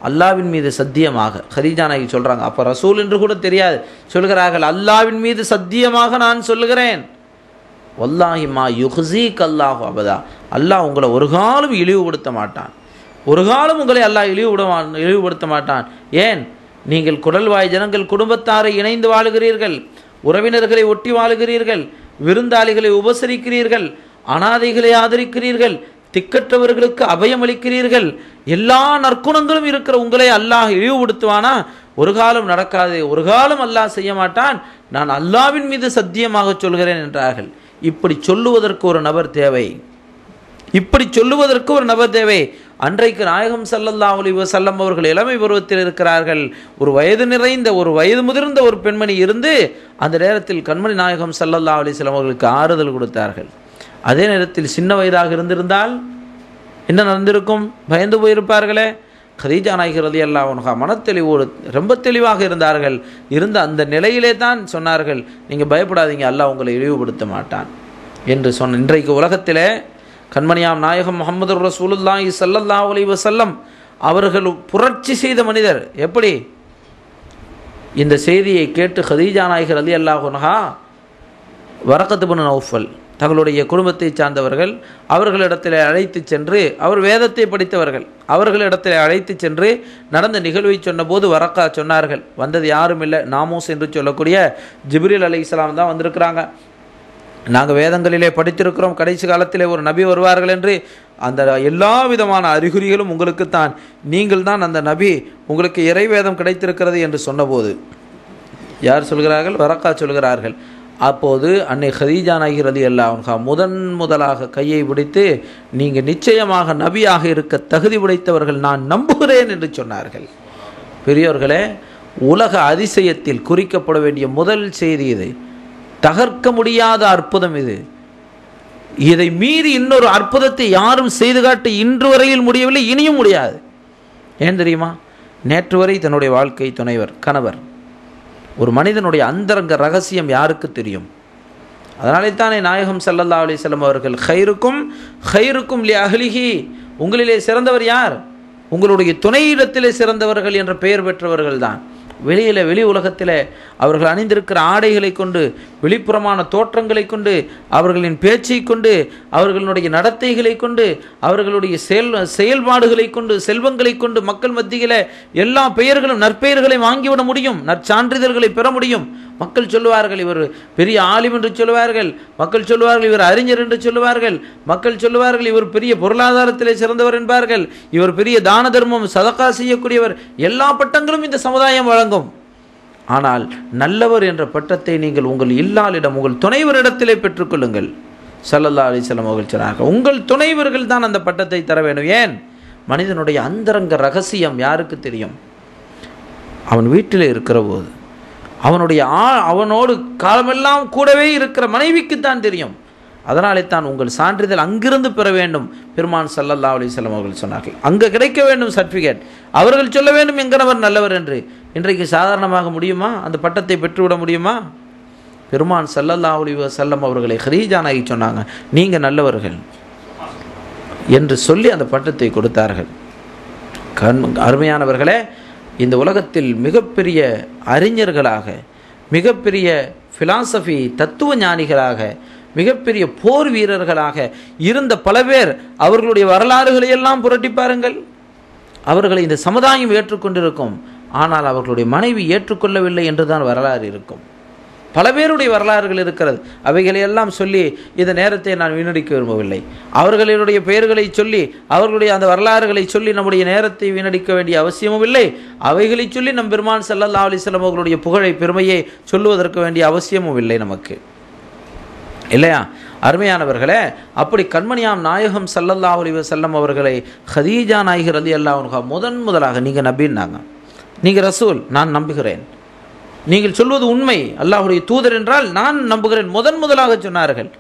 அல்லாவின் மீது சத்தியமாக ஹதீஜா நாயகி சொல்கிறாங்க. அப்போ ரசூல் என்று கூட தெரியாது, சொல்கிறார்கள் அல்லாவின் மீது சத்தியமாக நான் சொல்லுகிறேன், வல்லாஹி மா யுஹ்ஸீக் அல்லாஹு அபதா, அல்லாஹ் உங்களை ஒரு காலம் இழிவுபடுத்த மாட்டான், ஒரு காலம் உங்களை அல்லாஹ் இழிவுபடுத்த மாட்டான். ஏன்? நீங்கள் குடல்வாய் ஜனங்கள், குடும்பத்தாரை இணைந்து வாழுகிறீர்கள், உறவினர்களை ஒட்டி வாழுகிறீர்கள், விருந்தாளிகளை உபசரிக்கிறீர்கள், அனாதைகளை ஆதரிக்கிறீர்கள், திக்கற்றவர்களுக்கு அபயம் அளிக்கிறீர்கள், எல்லா நற்குணங்களும் இருக்கிற உங்களை அல்லாஹ் இழிவுபடுத்துவானா? ஒரு காலம் நடக்காது, ஒரு காலம் அல்லாஹ் செய்ய மாட்டான், நான் அல்லாவின் மீது சத்தியமாக சொல்கிறேன் என்றார்கள். இப்படி சொல்லுவதற்கு ஒரு நபர் தேவை, இப்படி சொல்லுவதற்கு ஒரு நபர் தேவை. அன்றைக்கு நாயகம் ஸல்லல்லாஹு அலைஹி வஸல்லம் அவர்கள் இளமை பருவத்தில் இருக்கிறார்கள். ஒரு வயது நிறைந்த, ஒரு வயது முதிர்ந்த ஒரு பெண்மணி இருந்து அந்த நேரத்தில் கண்மணி நாயகம் ஸல்லல்லாஹு அலைஹி வஸல்லம் அவர்களுக்கு ஆறுதல் கொடுத்தார்கள். அதே நேரத்தில் சின்ன வயதாக இருந்திருந்தால் என்ன நடந்திருக்கும்? பயந்து போயிருப்பார்களே. கதீஜா நாயகி ரலியல்லாஹு அன்ஹா மனத்தெளிவோடு ரொம்ப தெளிவாக இருந்தார்கள். இருந்த அந்த நிலையிலே தான் சொன்னார்கள், நீங்கள் பயப்படாதீங்க, அல்லாஹ் உங்களை இழிவுபடுத்த மாட்டான் என்று சொன்ன. இன்றைக்கு உலகத்திலே கண்மணியாம் நாயகம் முஹம்மது ரசூலுல்லாஹி ஸல்லல்லாஹு அலைஹி வஸல்லம் அவர்கள் புரட்சி செய்த மனிதர். எப்படி? இந்த செய்தியை கேட்டு கதீஜா நாயகி ரலியல்லாஹு அன்ஹா வரக்கத் இப்னு நௌஃபல் தங்களுடைய குடும்பத்தை சார்ந்தவர்கள், அவர்களிடத்தில் அழைத்து சென்று, அவர் வேதத்தை படித்தவர்கள், அவர்களிடத்தில் அழைத்து சென்று நடந்த நிகழ்வை சொன்னபோது வரக்கா சொன்னார்கள், வந்தது யாரும் இல்லை, நாமூஸ் என்று சொல்லக்கூடிய ஜிப்ரீல் அலைஹிஸ்ஸலாம் தான் வந்திருக்கிறாங்க. நாங்கள் வேதங்களிலே படித்திருக்கிறோம், கடைசி காலத்திலே ஒரு நபி வருவார்கள் என்று. அந்த எல்லா விதமான அறிகுறிகளும் உங்களுக்குத்தான், நீங்கள் தான் அந்த நபி, உங்களுக்கு இறைவேதம் கிடைத்திருக்கிறது என்று சொன்னபோது யார் சொல்கிறார்கள்? வரக்கா சொல்கிறார்கள். அப்போது அன்னை கதீஜா நாயகி ரலியல்லாஹு அன்ஹா முதலாக கையை பிடித்து, நீங்கள் நிச்சயமாக நபியாக இருக்க தகுதி படைத்தவர்கள், நான் நம்புகிறேன் என்று சொன்னார்கள். பெரியோர்களே, உலக அதிசயத்தில் குறிக்கப்பட வேண்டிய முதல் செய்தி இது. தகர்க்க முடியாத அற்புதம் இது. இதை மீறி இன்னொரு அற்புதத்தை யாரும் செய்து காட்ட இன்று வரையில் முடியவில்லை, இனியும் முடியாது. ஏன் தெரியுமா? நேற்று வரை தன்னுடைய வாழ்க்கை துணைவர், கணவர், ஒரு மனிதனுடைய அந்தரங்க ரகசியம் யாருக்கு தெரியும்? அதனாலே தானே நாயகம் ஸல்லல்லாஹு அலைஹி வஸல்லம் அவர்கள் ഖൈറുக்கும் லி அஹ்லிஹி, உங்களிலே சிறந்தவர் யார்? உங்களுடைய துணையிடத்திலே சிறந்தவர்கள் என்ற பெயர் பெற்றவர்கள் தான். வெளி உலகத்தில் அவர்கள் அணிந்திருக்கிற ஆடைகளை கொண்டு, வெளிப்புறமான தோற்றங்களை கொண்டு, அவர்களின் பேச்சை கொண்டு, அவர்களுடைய நடத்தைகளை கொண்டு, அவர்களுடைய செயல்பாடுகளை கொண்டு, செல்வங்களை கொண்டு மக்கள் மத்தியில் எல்லா பெயர்களும் நற்பெயர்களை வாங்கிவிட முடியும், நற்சான்றிதழ்களை பெற முடியும். மக்கள் சொல்லுவார்கள் இவர் பெரிய ஆலிம் என்று சொல்லுவார்கள், மக்கள் சொல்லுவார்கள் இவர் அறிஞர் என்று சொல்லுவார்கள், மக்கள் சொல்லுவார்கள் இவர் பெரிய பொருளாதாரத்திலே சிறந்தவர் என்பார்கள், இவர் பெரிய தான தர்மம் சதகா செய்யக்கூடியவர், எல்லா பட்டங்களும் இந்த சமுதாயம் வழங்கும். ஆனால் நல்லவர் என்ற பட்டத்தை நீங்கள் உங்கள் இல்லாளிடம், உங்கள் துணைவரிடத்திலே பெற்றுக்கொள்ளுங்கள். ஸல்லல்லாஹு அலைஹி வஸல்லம் அவர்கள் சொன்னார்கள், உங்கள் துணைவர்கள் தான் அந்த பட்டத்தை தர வேண்டும். ஏன்? மனிதனுடைய அந்தரங்க ரகசியம் யாருக்கு தெரியும்? அவன் வீட்டில் இருக்கிற போது அவனோடு காலமெல்லாம் கூடவே இருக்கிற மனைவிக்குத்தான் தெரியும். அதனாலே தான் உங்கள் சான்றிதழ் அங்கிருந்து பெற வேண்டும். பெருமான் ஸல்லல்லாஹு அலைஹி வஸல்லம் அவர்கள் சொன்னார்கள், அங்கே கிடைக்க வேண்டும் சர்டிஃபிகேட், அவர்கள் சொல்ல வேண்டும் எங்கனவர் நல்லவர் என்று. இன்றைக்கு சாதாரணமாக முடியுமா? அந்த பட்டத்தை பெற்றுவிட முடியுமா? பெருமான் ஸல்லல்லாஹு அலைஹி வஸல்லம் அவர்களை கதீஜா நாயகி சொன்னாங்க, நீங்கள் நல்லவர்கள் என்று சொல்லி அந்த பட்டத்தை கொடுத்தார்கள். அருமையானவர்களே, இந்த உலகத்தில் மிகப்பெரிய அறிஞர்களாக, மிகப்பெரிய பிலாசபி தத்துவ ஞானிகளாக, மிகப்பெரிய போர் வீரர்களாக இருந்த பல பேர், அவர்களுடைய வரலாறுகளை எல்லாம் புரட்டி பாருங்கள். அவர்களை இந்த சமுதாயம் ஏற்றுக்கொண்டிருக்கும், ஆனால் அவர்களுடைய மனைவி ஏற்றுக்கொள்ளவில்லை என்றுதான் வரலாறு இருக்கும். பல பேருடைய வரலாறுகள் இருக்கிறது. அவைகளையெல்லாம் சொல்லி இந்த நேரத்தை நான் வீணடிக்க விரும்பவில்லை. அவர்களுடைய பெயர்களை சொல்லி, அவர்களுடைய அந்த வரலாறுகளை சொல்லி நம்முடைய நேரத்தை வீணடிக்க வேண்டிய அவசியமும் இல்லை. அவைகளை சொல்லி நம் பெருமான் ஸல்லல்லாஹு அலைஹி வஸல்லம் அவர்களுடைய புகழை, பெருமையை சொல்லுவதற்கு வேண்டிய அவசியமும் இல்லை நமக்கு, இல்லையா? அருமையானவர்களே, அப்படி கண்மணியாம் நாயகம் ஸல்லல்லாஹு அலைஹி வஸல்லம் அவர்களை கதீஜா நாயகி ரலியல்லாஹு அன்ஹா முதலாக, நீங்கள் நபின்னாங்க, நீங்கள் ரசூல், நான் நம்புகிறேன், நீங்கள் சொல்வது உண்மை, அல்லாஹ்வுடைய தூதர் என்றால் நான் நம்புகிறேன், முதலாக சொன்னார்கள்.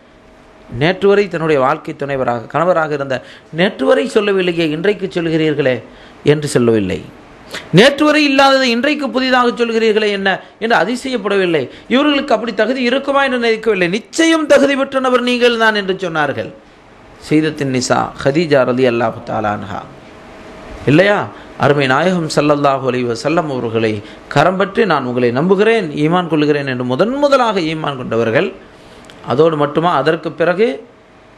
நேற்று வரை தன்னுடைய வாழ்க்கை துணைவராக, கணவராக இருந்த நேற்று வரை சொல்லவில்லையே, இன்றைக்கு சொல்கிறீர்களே என்று சொல்லவில்லை. நேற்று வரை இல்லாததை இன்றைக்கு புதிதாக சொல்கிறீர்களே என்ன என்று அதிசயப்படவில்லை. இவர்களுக்கு அப்படி தகுதி இருக்குமா என்று நினைக்கவில்லை. நிச்சயம் தகுதி பெற்ற நபர் நீங்கள் தான் என்று சொன்னார்கள். சையதத்துன் நிசா கதீஜா ரலியல்லாஹு தஆலா அன்ஹா, இல்லையா? அருமை நாயகம் ஸல்லல்லாஹு அலைஹி வஸல்லம் அவர்களை கரம் பற்றி நான் உங்களை நம்புகிறேன், ஈமான் கொள்கிறேன் என்று முதலாக ஈமான் கொண்டவர்கள். அதோடு மட்டுமா, அதற்கு பிறகு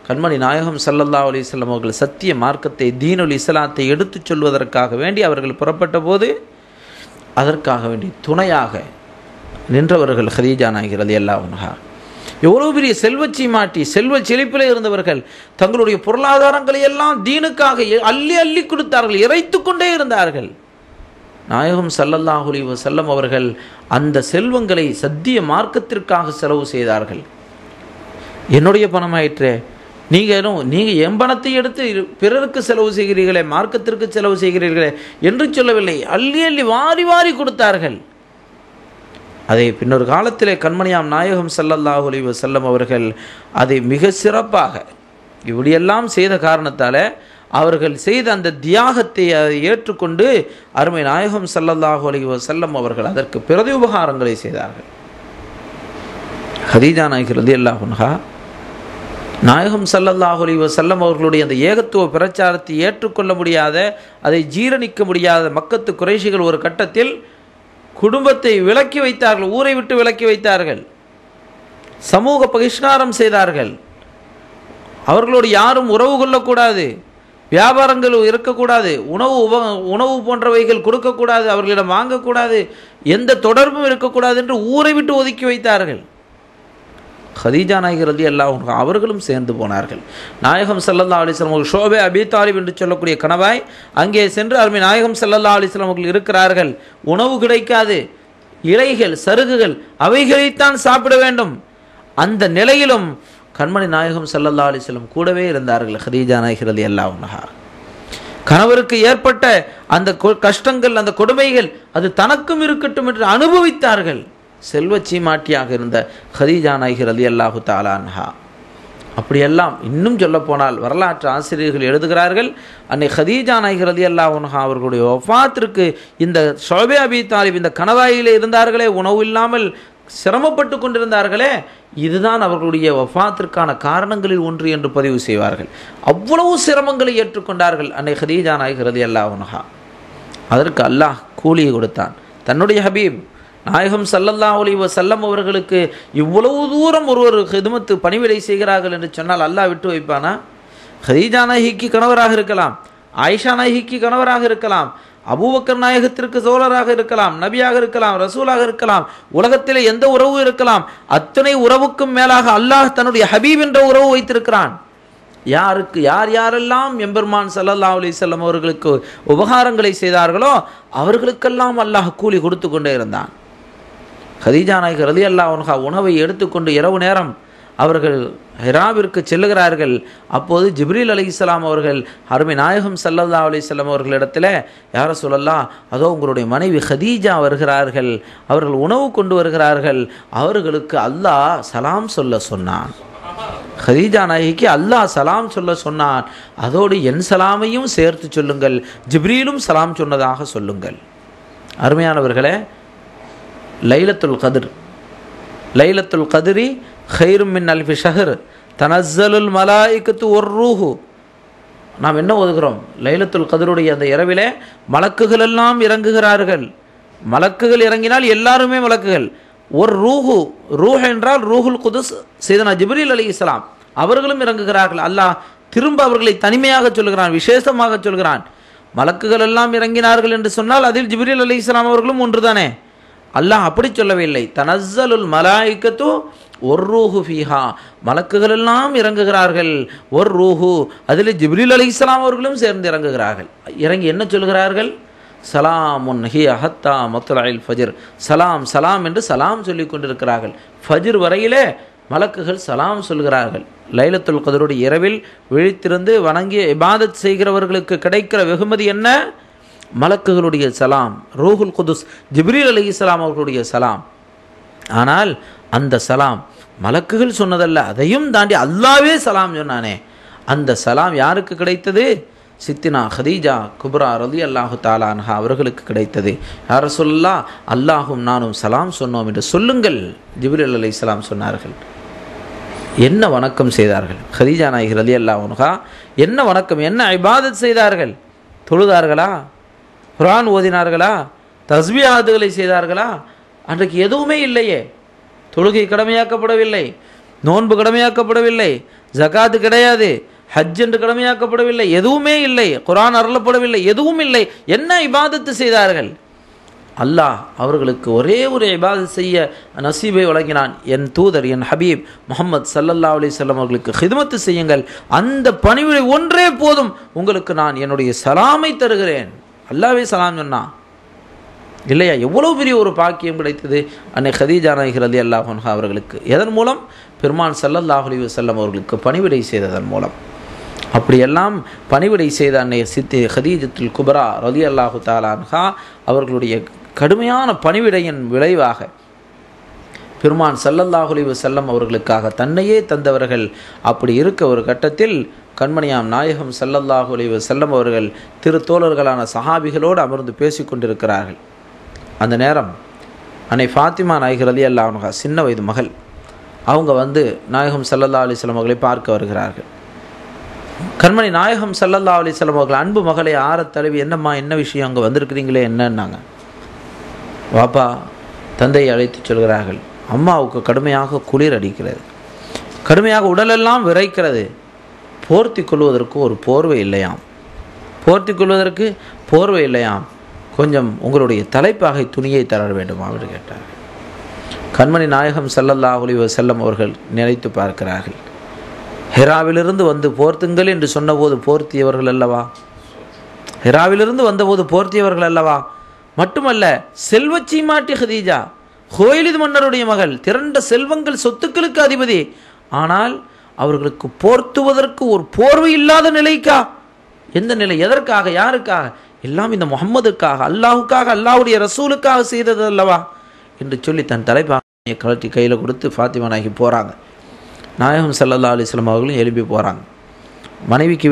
கண்மணி நாயகம் ஸல்லல்லாஹு அலைஹி வஸல்லம் அவர்கள் சத்திய மார்க்கத்தை, தீனுல் இஸ்லாத்தை எடுத்துச் சொல்வதற்காக வேண்டி அவர்கள் புறப்பட்ட போது அதற்காக வேண்டி துணையாக நின்றவர்கள் ஹதீஜா நாயகி ரலியல்லாஹு அன்ஹா. எவ்வளவு பெரிய செல்வச்சி மாட்டி செல்வ செழிப்பில் இருந்தவர்கள் தங்களுடைய பொருளாதாரங்களை எல்லாம் தீனுக்காக அள்ளி அள்ளி கொடுத்தார்கள், இறைத்து கொண்டே இருந்தார்கள். நாயகம் ஸல்லல்லாஹு அலைஹி வஸல்லம் அவர்கள் அந்த செல்வங்களை சத்திய மார்க்கத்திற்காக செலவு செய்தார்கள். என்னுடைய பணமாயிற்றே, நீங்கள் என் பணத்தை எடுத்து பிறருக்கு செலவு செய்கிறீர்களே, மார்க்கத்திற்கு செலவு செய்கிறீர்களே என்று சொல்லவில்லை, அள்ளி அள்ளி வாரி வாரி கொடுத்தார்கள். அதை பின்னொரு காலத்திலே கண்மணியாம் நாயகம் ஸல்லல்லாஹு அலைஹி வஸல்லம் அவர்கள் அதை மிக சிறப்பாக இப்படியெல்லாம் செய்த காரணத்தால் அவர்கள் செய்த அந்த தியாகத்தை அதை ஏற்றுக்கொண்டு அருமை நாயகம் ஸல்லல்லாஹு அலைஹி வஸல்லம் அவர்கள் அதற்கு பிரதியுபகாரங்களை செய்தார்கள். ஹதீஜா நாயகி ரலியல்லாஹு அன்ஹா நாயகம் ஸல்லல்லாஹு அலைஹி வஸல்லம் அவர்களுடைய அந்த ஏகத்துவ பிரச்சாரத்தை ஏற்றுக்கொள்ள முடியாத, அதை ஜீரணிக்க முடியாத மக்கத்து குறைஷிகள் ஒரு கட்டத்தில் குடும்பத்தை விலக்கி வைத்தார்கள், ஊரை விட்டு விலக்கி வைத்தார்கள், சமூக பகிஷ்காரம் செய்தார்கள். அவர்களோடு யாரும் உறவு கொள்ளக்கூடாது, வியாபாரங்கள் இருக்கக்கூடாது, உணவு போன்றவைகள் கொடுக்கக்கூடாது, அவர்களிடம் வாங்கக்கூடாது, எந்த தொடர்பும் இருக்கக்கூடாது என்று ஊரை விட்டு ஒதுக்கி வைத்தார்கள். ஹதீஜா நாயகி ரலியல்லாஹு அன்ஹா அவர்களும் சேர்ந்து போனார்கள். நாயகம் ஸல்லல்லாஹு அலைஹி வஸல்லம் அவர்கள் ஷோபே அபி தாலிப் என்று சொல்லக்கூடிய கணவாய் அங்கே சென்று அருமை நாயகம் ஸல்லல்லாஹு அலைஹி வஸல்லம் அவர்கள் இருக்கிறார்கள், உணவு கிடைக்காது, இலைகள் சருகுகள் அவைகளைத்தான் சாப்பிட வேண்டும். அந்த நிலையிலும் கண்மணி நாயகம் ஸல்லல்லாஹு அலைஹி வஸல்லம் கூடவே இருந்தார்கள். ஹதீஜா நாயகி ரலியல்லாஹு அன்ஹா கணவருக்கு ஏற்பட்ட அந்த கஷ்டங்கள், அந்த கொடுமைகள் அது தனக்கும் இருக்கட்டும் என்று அனுபவித்தார்கள். செல்வச்சி மாட்டியாக இருந்த ஹதீஜா நாயகி ரலியல்லாஹு தஆலா அன்ஹா. அப்படியெல்லாம் இன்னும் சொல்லப்போனால் வரலாற்று ஆசிரியர்கள் எழுதுகிறார்கள், அன்னை ஹதீஜா நாயகி ரலியல்லாஹு அன்ஹா அவர்களுடைய வஃபாத்திற்கு இந்த ஷுஅபே அபி தாலிப் இந்த கணவாயிலே இருந்தார்களே, உணவு இல்லாமல் சிரமப்பட்டு கொண்டிருந்தார்களே, இதுதான் அவர்களுடைய வஃபாத்திற்கான காரணங்களில் ஒன்று என்று பதிவு செய்வார்கள். அவ்வளவு சிரமங்களை ஏற்றுக்கொண்டார்கள் அன்னை ஹதீஜா நாயகி ரலியல்லாஹு அன்ஹா. அதற்கு அல்லாஹ் கூலியை கொடுத்தான். தன்னுடைய ஹபீப் நாயகம் ஸல்லல்லாஹு அலைஹி வஸல்லம் அவர்களுக்கு இவ்வளவு தூரம் ஒருவர் ஹிதமத்து பணிவிடை செய்கிறார்கள் என்று சொன்னால் அல்லாஹ் விட்டு வைப்பானா? ஹதீஜா நாயகிக்கு கணவராக இருக்கலாம், ஆயிஷா நாயகிக்கு கணவராக இருக்கலாம், அபூபக்கர் நாயகத்திற்கு தோழராக இருக்கலாம், நபியாக இருக்கலாம், ரசூலாக இருக்கலாம், உலகத்திலே எந்த உறவு இருக்கலாம், அத்தனை உறவுக்கும் மேலாக அல்லாஹ் தன்னுடைய ஹபீப் என்ற உறவு வைத்திருக்கிறான். யாருக்கு யாரெல்லாம் எம்பெருமான் ஸல்லல்லாஹு அலைஹி வஸல்லம் அவர்களுக்கு உபகாரங்களை செய்தார்களோ அவர்களுக்கெல்லாம் அல்லாஹ் கூலி கொடுத்து கொண்டே இருந்தான். ஹதீஜா நாயகி ரலியல்லாஹு அன்ஹா உணவை எடுத்துக்கொண்டு இரவு நேரம் அவர்கள் ஹிராவிற்கு செல்லுகிறார்கள். அப்போது ஜிப்ரீல் அலைஹிஸ்ஸலாம் அவர்கள் அருமை நாயகம் ஸல்லல்லாஹு அலைஹி வஸல்லம் அவர்களிடத்தில், யா ரசூலல்லாஹ், அதோ உங்களுடைய மனைவி ஹதீஜா வருகிறார்கள், அவர்கள் உணவு கொண்டு வருகிறார்கள், அவர்களுக்கு அல்லாஹ் சலாம் சொல்ல சொன்னான். ஹதீஜா நாயகிக்கு அல்லாஹ் சலாம் சொல்ல சொன்னான், அதோடு என் சலாமையும் சேர்த்து சொல்லுங்கள், ஜிப்ரீலும் சலாம் சொன்னதாக சொல்லுங்கள். அருமையானவர்களே, லைலத்துல் கத்ரி ஹைரும் மின் அல்ஃபி ஷஹர் தனஸ்ஸலுல் மலாயிகத்து வர்ரூஹு. நாம் என்ன ஓதுகிறோம்? லைலத்துல் கத்ருடைய அந்த இரவிலே மலக்குகள் எல்லாம் இறங்குகிறார்கள். மலக்குகள் இறங்கினால் எல்லாருமே மலக்குகள். ஒரு ரூஹ் என்றால் ரூஹுல் குதுஸ் சையதுனா ஜிப்ரீல் அலைஹிஸ்ஸலாம் அவர்களும் இறங்குகிறார்கள். அல்லாஹ் திரும்ப அவர்களை தனிமையாக சொல்கிறான், விசேஷமாக சொல்கிறான். மலக்குகள் எல்லாம் இறங்கினார்கள் என்று சொன்னால் அதில் ஜிப்ரீல் அலைஹிஸ்ஸலாம் அவர்களும் ஒன்றுதானே. அல்லாஹ் அப்படி சொல்லவில்லை. தனஸ்ஸலுல் மலாயிகத்து வர்ரூஹு ஃபீஹா, மலக்குகள் எல்லாம் இறங்குகிறார்கள். வர்ரூஹு, அதில் ஜிப்ரீல் அலைஹிஸ்ஸலாம் அவர்களும் சேர்ந்து இறங்குகிறார்கள். இறங்கி என்ன சொல்கிறார்கள்? சலாமுன் ஹிய ஹத்தா மத்லஇல் ஃபஜ்ர். சலாம் சலாம் என்று சலாம் சொல்லிக் கொண்டிருக்கிறார்கள். ஃபஜ்ர் வரையிலே மலக்குகள் சலாம் சொல்கிறார்கள். லைலத்துல் கத்ருடைய இரவில் விழித்திருந்து வணங்கி இபாதத் செய்கிறவர்களுக்கு கிடைக்கிற வெகுமதி என்ன? மலக்குகளுடைய சலாம், ரூஹுல் குதுஸ் ஜிப்ரீல் அலைஹிஸ்ஸலாம் அவர்களுடைய சலாம். ஆனால் அந்த சலாம் மலக்குகள் சொன்னதல்ல, அதையும் தாண்டி அல்லாஹ்வே சலாம் சொன்னானே. அந்த சலாம் யாருக்கு கிடைத்தது? சித்தினா ஹதீஜா குப்ரா ரலியல்லாஹு தஆலா அன்ஹா அவர்களுக்கு கிடைத்தது. யா ரசூலல்லாஹ், அல்லாஹும் நானும் சலாம் சொன்னோம் என்று சொல்லுங்கள் ஜிப்ரீல் அலைஹிஸ்ஸலாம் சொன்னார்கள். என்ன வணக்கம் செய்தார்கள் ஹதீஜா நாயகி ரலியல்லாஹு அன்ஹா? என்ன வணக்கம், என்ன இபாதத் செய்தார்கள்? தொழுதார்களா? குர்ஆன் ஓதினார்களா? தஸ்பீஹாத்துகளை செய்தார்களா? அன்றைக்கு எதுவுமே இல்லையே. தொழுகை கடமையாக்கப்படவில்லை, நோன்பு கடமையாக்கப்படவில்லை, ஜகாத்து கிடையாது, ஹஜ் என்று கடமையாக்கப்படவில்லை, எதுவுமே இல்லை, குர்ஆன் அருளப்படவில்லை, எதுவும் இல்லை. என்ன இபாதத்து செய்தார்கள்? அல்லாஹ் அவர்களுக்கு ஒரே ஒரு இபாதத் செய்ய நசீபை வழங்கினான். என் தூதர், என் ஹபீப் முஹம்மது ஸல்லல்லாஹு அலைஹி வஸல்லம் அவர்களுக்கு ஹிதமத்து செய்யுங்கள், அந்த பணிவிடை ஒன்றே போதும், உங்களுக்கு நான் என்னுடைய சலாமை தருகிறேன். அல்லாஹ்வே சலாம் சொன்னான் இல்லையா? எவ்வளவு பெரிய ஒரு பாக்கியம் கிடைத்தது அன்னை கதீஜா நாயகி ரலியல்லாஹு அன்ஹா அவர்களுக்கு. எதன் மூலம்? பெருமான் ஸல்லல்லாஹு அலைஹி வஸல்லம் அவர்களுக்கு பணிவிடை செய்ததன் மூலம். அப்படியெல்லாம் பணிவிடை செய்த அன்னை சித்தி கதீஜத்துல் குப்ரா ரலியல்லாஹு தஆலா அன்ஹா அவர்களுடைய கடுமையான பணிவிடையின் விளைவாக பெருமான் ஸல்லல்லாஹு அலைஹி வஸல்லம் அவர்களுக்காக தன்னையே தந்தவர்கள். அப்படி இருக்க ஒரு கட்டத்தில் கண்மணியாம் நாயகம் ஸல்லல்லாஹு அலைஹி வஸல்லம் அவர்கள் திருத்தோழர்களான சஹாபிகளோடு அமர்ந்து பேசி கொண்டிருக்கிறார்கள். அந்த நேரம் அன்னை ஃபாத்திமா நாயகி ரலியல்லாஹு அன்ஹா சின்ன வயது மகள், அவங்க நாயகம் ஸல்லல்லாஹு அலைஹி வஸல்லம் அவர்களை பார்க்க வருகிறார்கள். கண்மணி நாயகம் ஸல்லல்லாஹு அலைஹி வஸல்லம் அவர்கள் அன்பு மகளை ஆறத் தழுவி, என்னம்மா என்ன விஷயம், அங்கே வந்திருக்கிறீங்களே என்னன்னாங்க. வாப்பா தந்தையை அழைத்து சொல்கிறார்கள், அம்மாவுக்கு கடுமையாக குளிர் அடிக்கிறது, கடுமையாக உடலெல்லாம் விரைக்கிறது, போர்த்தி கொள்வதற்கு ஒரு போர்வை இல்லையாம், போர்த்தி கொள்வதற்கு போர்வை இல்லையாம், கொஞ்சம் உங்களுடைய தலைப்பாகை துணியை தர வேண்டுமா என்று கேட்டார்கள். கண்மணி நாயகம் ஸல்லல்லாஹு அலைஹி வஸல்லம் அவர்கள் நினைத்து பார்க்கிறார்கள். ஹிராவிலிருந்து போர்த்துங்கள் என்று சொன்னபோது போர்த்தியவர்கள் அல்லவா? ஹிராவிலிருந்து வந்தபோது போர்த்தியவர்கள் அல்லவா? மட்டுமல்ல, செல்வச்சீமாட்டி ஹதீஜா, ஹுவைலித் மன்னருடைய மகள், திரண்ட செல்வங்கள் சொத்துக்களுக்கு அதிபதி. ஆனால் அவர்களுக்கு போர்த்துவதற்கு ஒரு போர்வை இல்லாத நிலைக்கா? எந்த நிலை? எதற்காக? யாருக்காக? எல்லாம் இந்த முஹம்மதுக்காக, அல்லாஹுக்காக, அல்லாஹ்வுடைய ரசூலுக்காக செய்தது அல்லவா என்று சொல்லி தன் தலைப்பாகையை கழட்டி கையில் கொடுத்து ஃபாத்திமா நாயகி போகிறாங்க. நாயகம் ஸல்லல்லாஹு அலைஹி வஸல்லம் அவர்களும் எழுப்பி போகிறாங்க.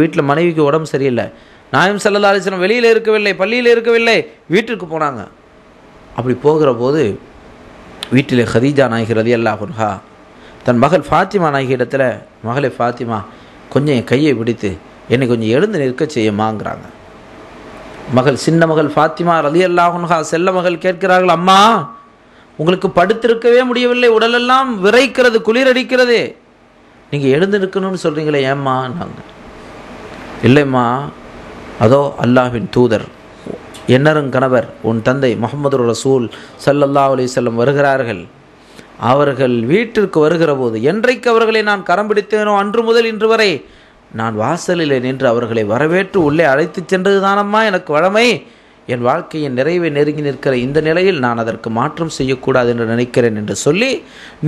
வீட்டில் மனைவிக்கு உடம்பு சரியில்லை. நாயகம் ஸல்லல்லாஹு அலைஹி வஸல்லம் வெளியில் இருக்கவில்லை, பள்ளியில் இருக்கவில்லை, வீட்டிற்கு போனாங்க. அப்படி போகிற போது வீட்டிலே கதீஜா நாயகி ரலியல்லாஹு அன்ஹா தன் மகள் ஃபாத்திமா நாயகி இடத்துல, மகளே ஃபாத்திமா, கொஞ்சம் என் கையை பிடித்து என்னை கொஞ்சம் எழுந்து நிற்க செய்யுமாங்கிறாங்க. மகள், சின்ன மகள் ஃபாத்திமா ரலியல்லாஹு அன்ஹா செல்ல மகள் கேட்கிறார்கள், அம்மா உங்களுக்கு படுத்திருக்கவே முடியவில்லை, உடலெல்லாம் விரைக்கிறது, குளிரடிக்கிறது, நீங்கள் எழுந்து நிற்கணும்னு சொல்கிறீங்களே, ஏம்மா? நாங்கள் இல்லைம்மா, அதோ அல்லாஹ்வின் தூதர், என்னரும் கணவர், உன் தந்தை முஹம்மது ரசூல் ஸல்லல்லாஹு அலைஹி வஸல்லம் வருகிறார்கள். அவர்கள் வீட்டிற்கு வருகிற போது என்றைக்கு அவர்களை நான் கரம் பிடித்தேனோ அன்று முதல் இன்று வரை நான் வாசலில் நின்று அவர்களை வரவேற்று உள்ளே அழைத்து சென்றது தானம்மா எனக்கு வழமை. என் வாழ்க்கையின் நிறைவை நெருங்கி நிற்கிற இந்த நிலையில் நான் அதற்கு மாற்றம் செய்யக்கூடாது என்று நினைக்கிறேன் என்று சொல்லி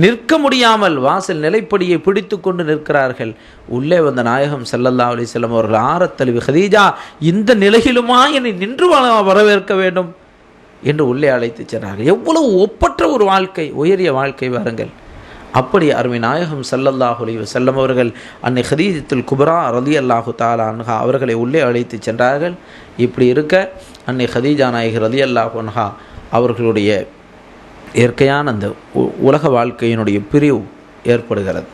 நிற்க முடியாமல் வாசல் நிலைப்படியை பிடித்து கொண்டு நிற்கிறார்கள். உள்ளே வந்த நாயகம் ஸல்லல்லாஹு அலைஹி வஸல்லம் அவர்கள் ஆரத்தழுவி, ஹதீஜா, இந்த நிலையிலுமா என்னை நின்று வரவேற்க வேண்டும் என்று உள்ளே அழைத்து சென்றார்கள். எவ்வளவு ஒப்பற்ற ஒரு வாழ்க்கை, உயரிய வாழ்க்கை வாருங்கள். அப்படி அருமை நாயகம் ஸல்லல்லாஹு அலைஹி வஸல்லம் அவர்கள் அன்னை கதீஜத்துல் குப்ரா ரலியல்லாஹு தஆலா அன்ஹா அவர்களை உள்ளே அழைத்து சென்றார்கள். இப்படி இருக்க அன்னை கதீஜா நாயகி ரலியல்லாஹு அன்ஹா அவர்களுடைய இயற்கையான அந்த உலக வாழ்க்கையினுடைய பிரிவு ஏற்படுகிறது.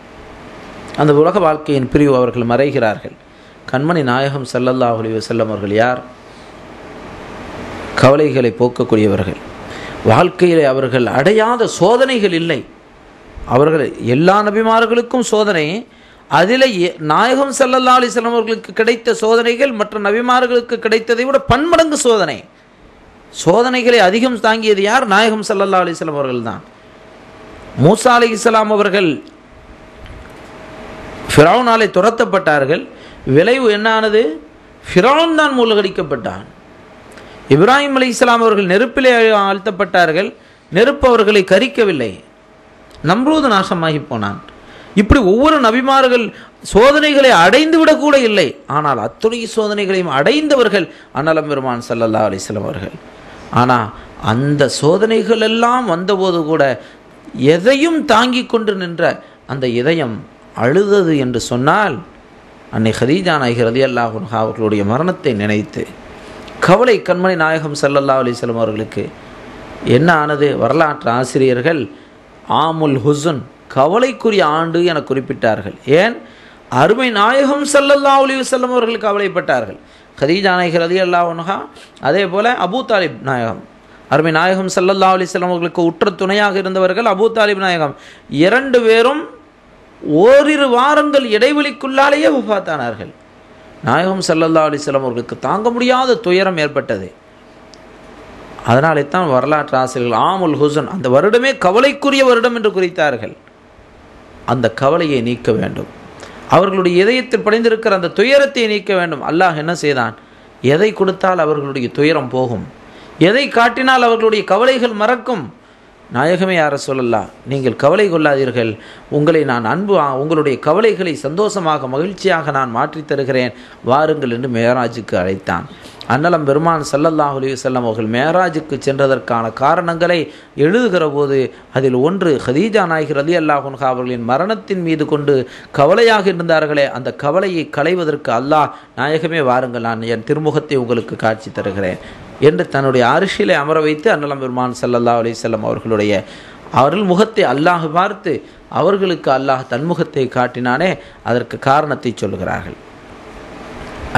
அந்த உலக வாழ்க்கையின் பிரிவு அவர்கள் மறைகிறார்கள். கண்மணி நாயகம் ஸல்லல்லாஹு அலைஹி வஸல்லம் அவர்கள் யார்? கவலைகளை போக்கக்கூடியவர்கள். வாழ்க்கையிலே அவர்கள் அடையாத சோதனைகள் இல்லை. அவர்கள் எல்லா நபிமார்களுக்கும் சோதனை, அதில் நாயகம் ஸல்லல்லாஹு அலைஹி வஸல்லம் அவர்களுக்கு கிடைத்த சோதனைகள் மற்ற நபிமார்களுக்கு கிடைத்ததை விட பன்மடங்கு சோதனை. சோதனைகளை அதிகம் தாங்கியது யார்? நாயகம் ஸல்லல்லாஹு அலைஹி வஸல்லம் அவர்கள் தான். மூசா அலைஹிஸ்ஸலாம் அவர்கள் ஃபிரௌனாலே துரத்தப்பட்டார்கள். விளைவு என்ன ஆனது? ஃபிரௌன் தான் மூழ்கடிக்கப்பட்டான். இப்ராஹிம் அலைஹிஸ்ஸலாம் அவர்கள் நெருப்பிலே ஆழ்த்தப்பட்டார்கள். நெருப்பு அவர்களை கரிக்கவில்லை. நம்ரூது நாசமாகி போனான். இப்படி ஒவ்வொரு நபிமார்கள் சோதனைகளை அடைந்து விடக்கூட இல்லை. ஆனால் அத்துணை சோதனைகளையும் அடைந்தவர்கள் அன்னலம் பெருமான் ஸல்லல்லாஹு அலைஹி வஸல்லம் அவர்கள். ஆனால் அந்த சோதனைகள் எல்லாம் வந்தபோது கூட எதையும் தாங்கி கொண்டு நின்ற அந்த இதயம் அழுதது என்று சொன்னால் அன்னை கதீஜா நாயகி ரலியல்லாஹு அன்ஹா அவர்களுடைய மரணத்தை நினைத்து கவலை கண்மணி நாயகம் ஸல்லல்லாஹு அலைஹி வஸல்லம் அவர்களுக்கு என்ன ஆனது? வரலாற்று ஆசிரியர்கள் ஆமுல் ஹுசுன், கவலைக்குரிய ஆண்டு என குறிப்பிட்டார்கள். ஏன்? அருமை நாயகம் ஸல்லல்லாஹு அலைஹி வஸல்லம் அவர்கள் கவலைப்பட்டார்கள். கதீஜா நாயகி ரலியல்லாஹு அன்ஹா, அதே போல் அபூ தாலிப் நாயகம், அருமை நாயகம் ஸல்லல்லாஹு அலைஹி வஸல்லம் அவர்களுக்கு உற்ற துணையாக இருந்தவர்கள் அபூ தாலிப் நாயகம். 2 பேரும் ஓரிரு வாரங்கள் இடைவெளிக்குள்ளாலேயே வஃபாத்தானார்கள். நாயகம் ஸல்லல்லாஹு அலைஹி வஸல்லம் அவர்களுக்கு தாங்க முடியாத துயரம் ஏற்பட்டது. அதனாலே தான் வரலாற்று ஆசிரியர்கள் ஆமுல் ஹுசன், அந்த வருடமே கவலைக்குரிய வருடம் என்று குறித்தார்கள். அந்த கவலையை நீக்க வேண்டும், அவர்களுடைய இதயத்தில் படிந்திருக்கிற அந்த துயரத்தை நீக்க வேண்டும். அல்லாஹ் என்ன செய்தான்? எதை கொடுத்தால் அவர்களுடைய துயரம் போகும், எதை காட்டினால் அவர்களுடைய கவலைகள் மறக்கும். நாயகமே யா ரசூலல்லாஹ், நீங்கள் கவலை கொள்ளாதீர்கள், உங்களை நான் உங்களுடைய கவலைகளை சந்தோஷமாக மகிழ்ச்சியாக நான் மாற்றி தருகிறேன், வாருங்கள் என்று மேராஜுக்கு அழைத்தான். அன்னலம் பெருமான் ஸல்லல்லாஹு அலைஹி வஸல்லம் அவர்கள் மேராஜுக்கு சென்றதற்கான காரணங்களை எழுதுகிற போது அதில் ஒன்று கதீஜா நாயகி ரலியல்லாஹு அன்ஹா அவர்களின் மரணத்தின் மீது கொண்டு கவலையாக இருந்தார்களே, அந்த கவலையை களைவதற்கு அல்லாஹ், நாயகமே வாருங்கள், நான் என் திருமுகத்தை உங்களுக்கு காட்சி தருகிறேன் என்று தன்னுடைய அரிசியிலே அமர வைத்து அன்னலம் பெருமான் ஸல்லல்லாஹு அலைஹி வஸல்லம் அவர்களுடைய அருள் முகத்தை அல்லாஹ் பார்த்து அவர்களுக்கு அல்லாஹ் தன்முகத்தை காட்டினானே, அதற்கு காரணத்தை சொல்லுகிறார்கள்.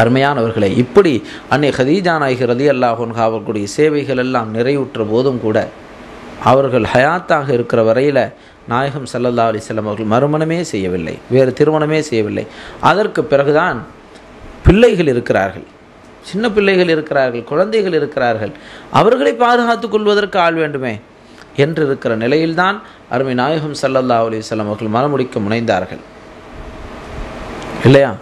அருமையானவர்களை, இப்படி அன்னை கதீஜா நாயகி ரலியல்லாஹு அன்ஹா அவர்களுடைய சேவைகள் எல்லாம் நிறைவுற்ற போதும் கூட அவர்கள் ஹயாத்தாக இருக்கிற வரையில் நாயகம் ஸல்லல்லாஹு அலைஹி வஸல்லம் அவர்கள் மறுமணமே செய்யவில்லை, வேறு திருமணமே செய்யவில்லை. அதற்கு பிறகுதான் பிள்ளைகள் இருக்கிறார்கள், சின்ன பிள்ளைகள் இருக்கிறார்கள், குழந்தைகள் இருக்கிறார்கள், அவர்களை பாதுகாத்து கொள்வதற்கு ஆள் வேண்டுமே என்று இருக்கிற நிலையில்தான் அருமை நாயகம் ஸல்லல்லாஹு அலைஹி வஸல்லம் அவர்கள் மனமுடிக்க முனைந்தார்கள் இல்லையா?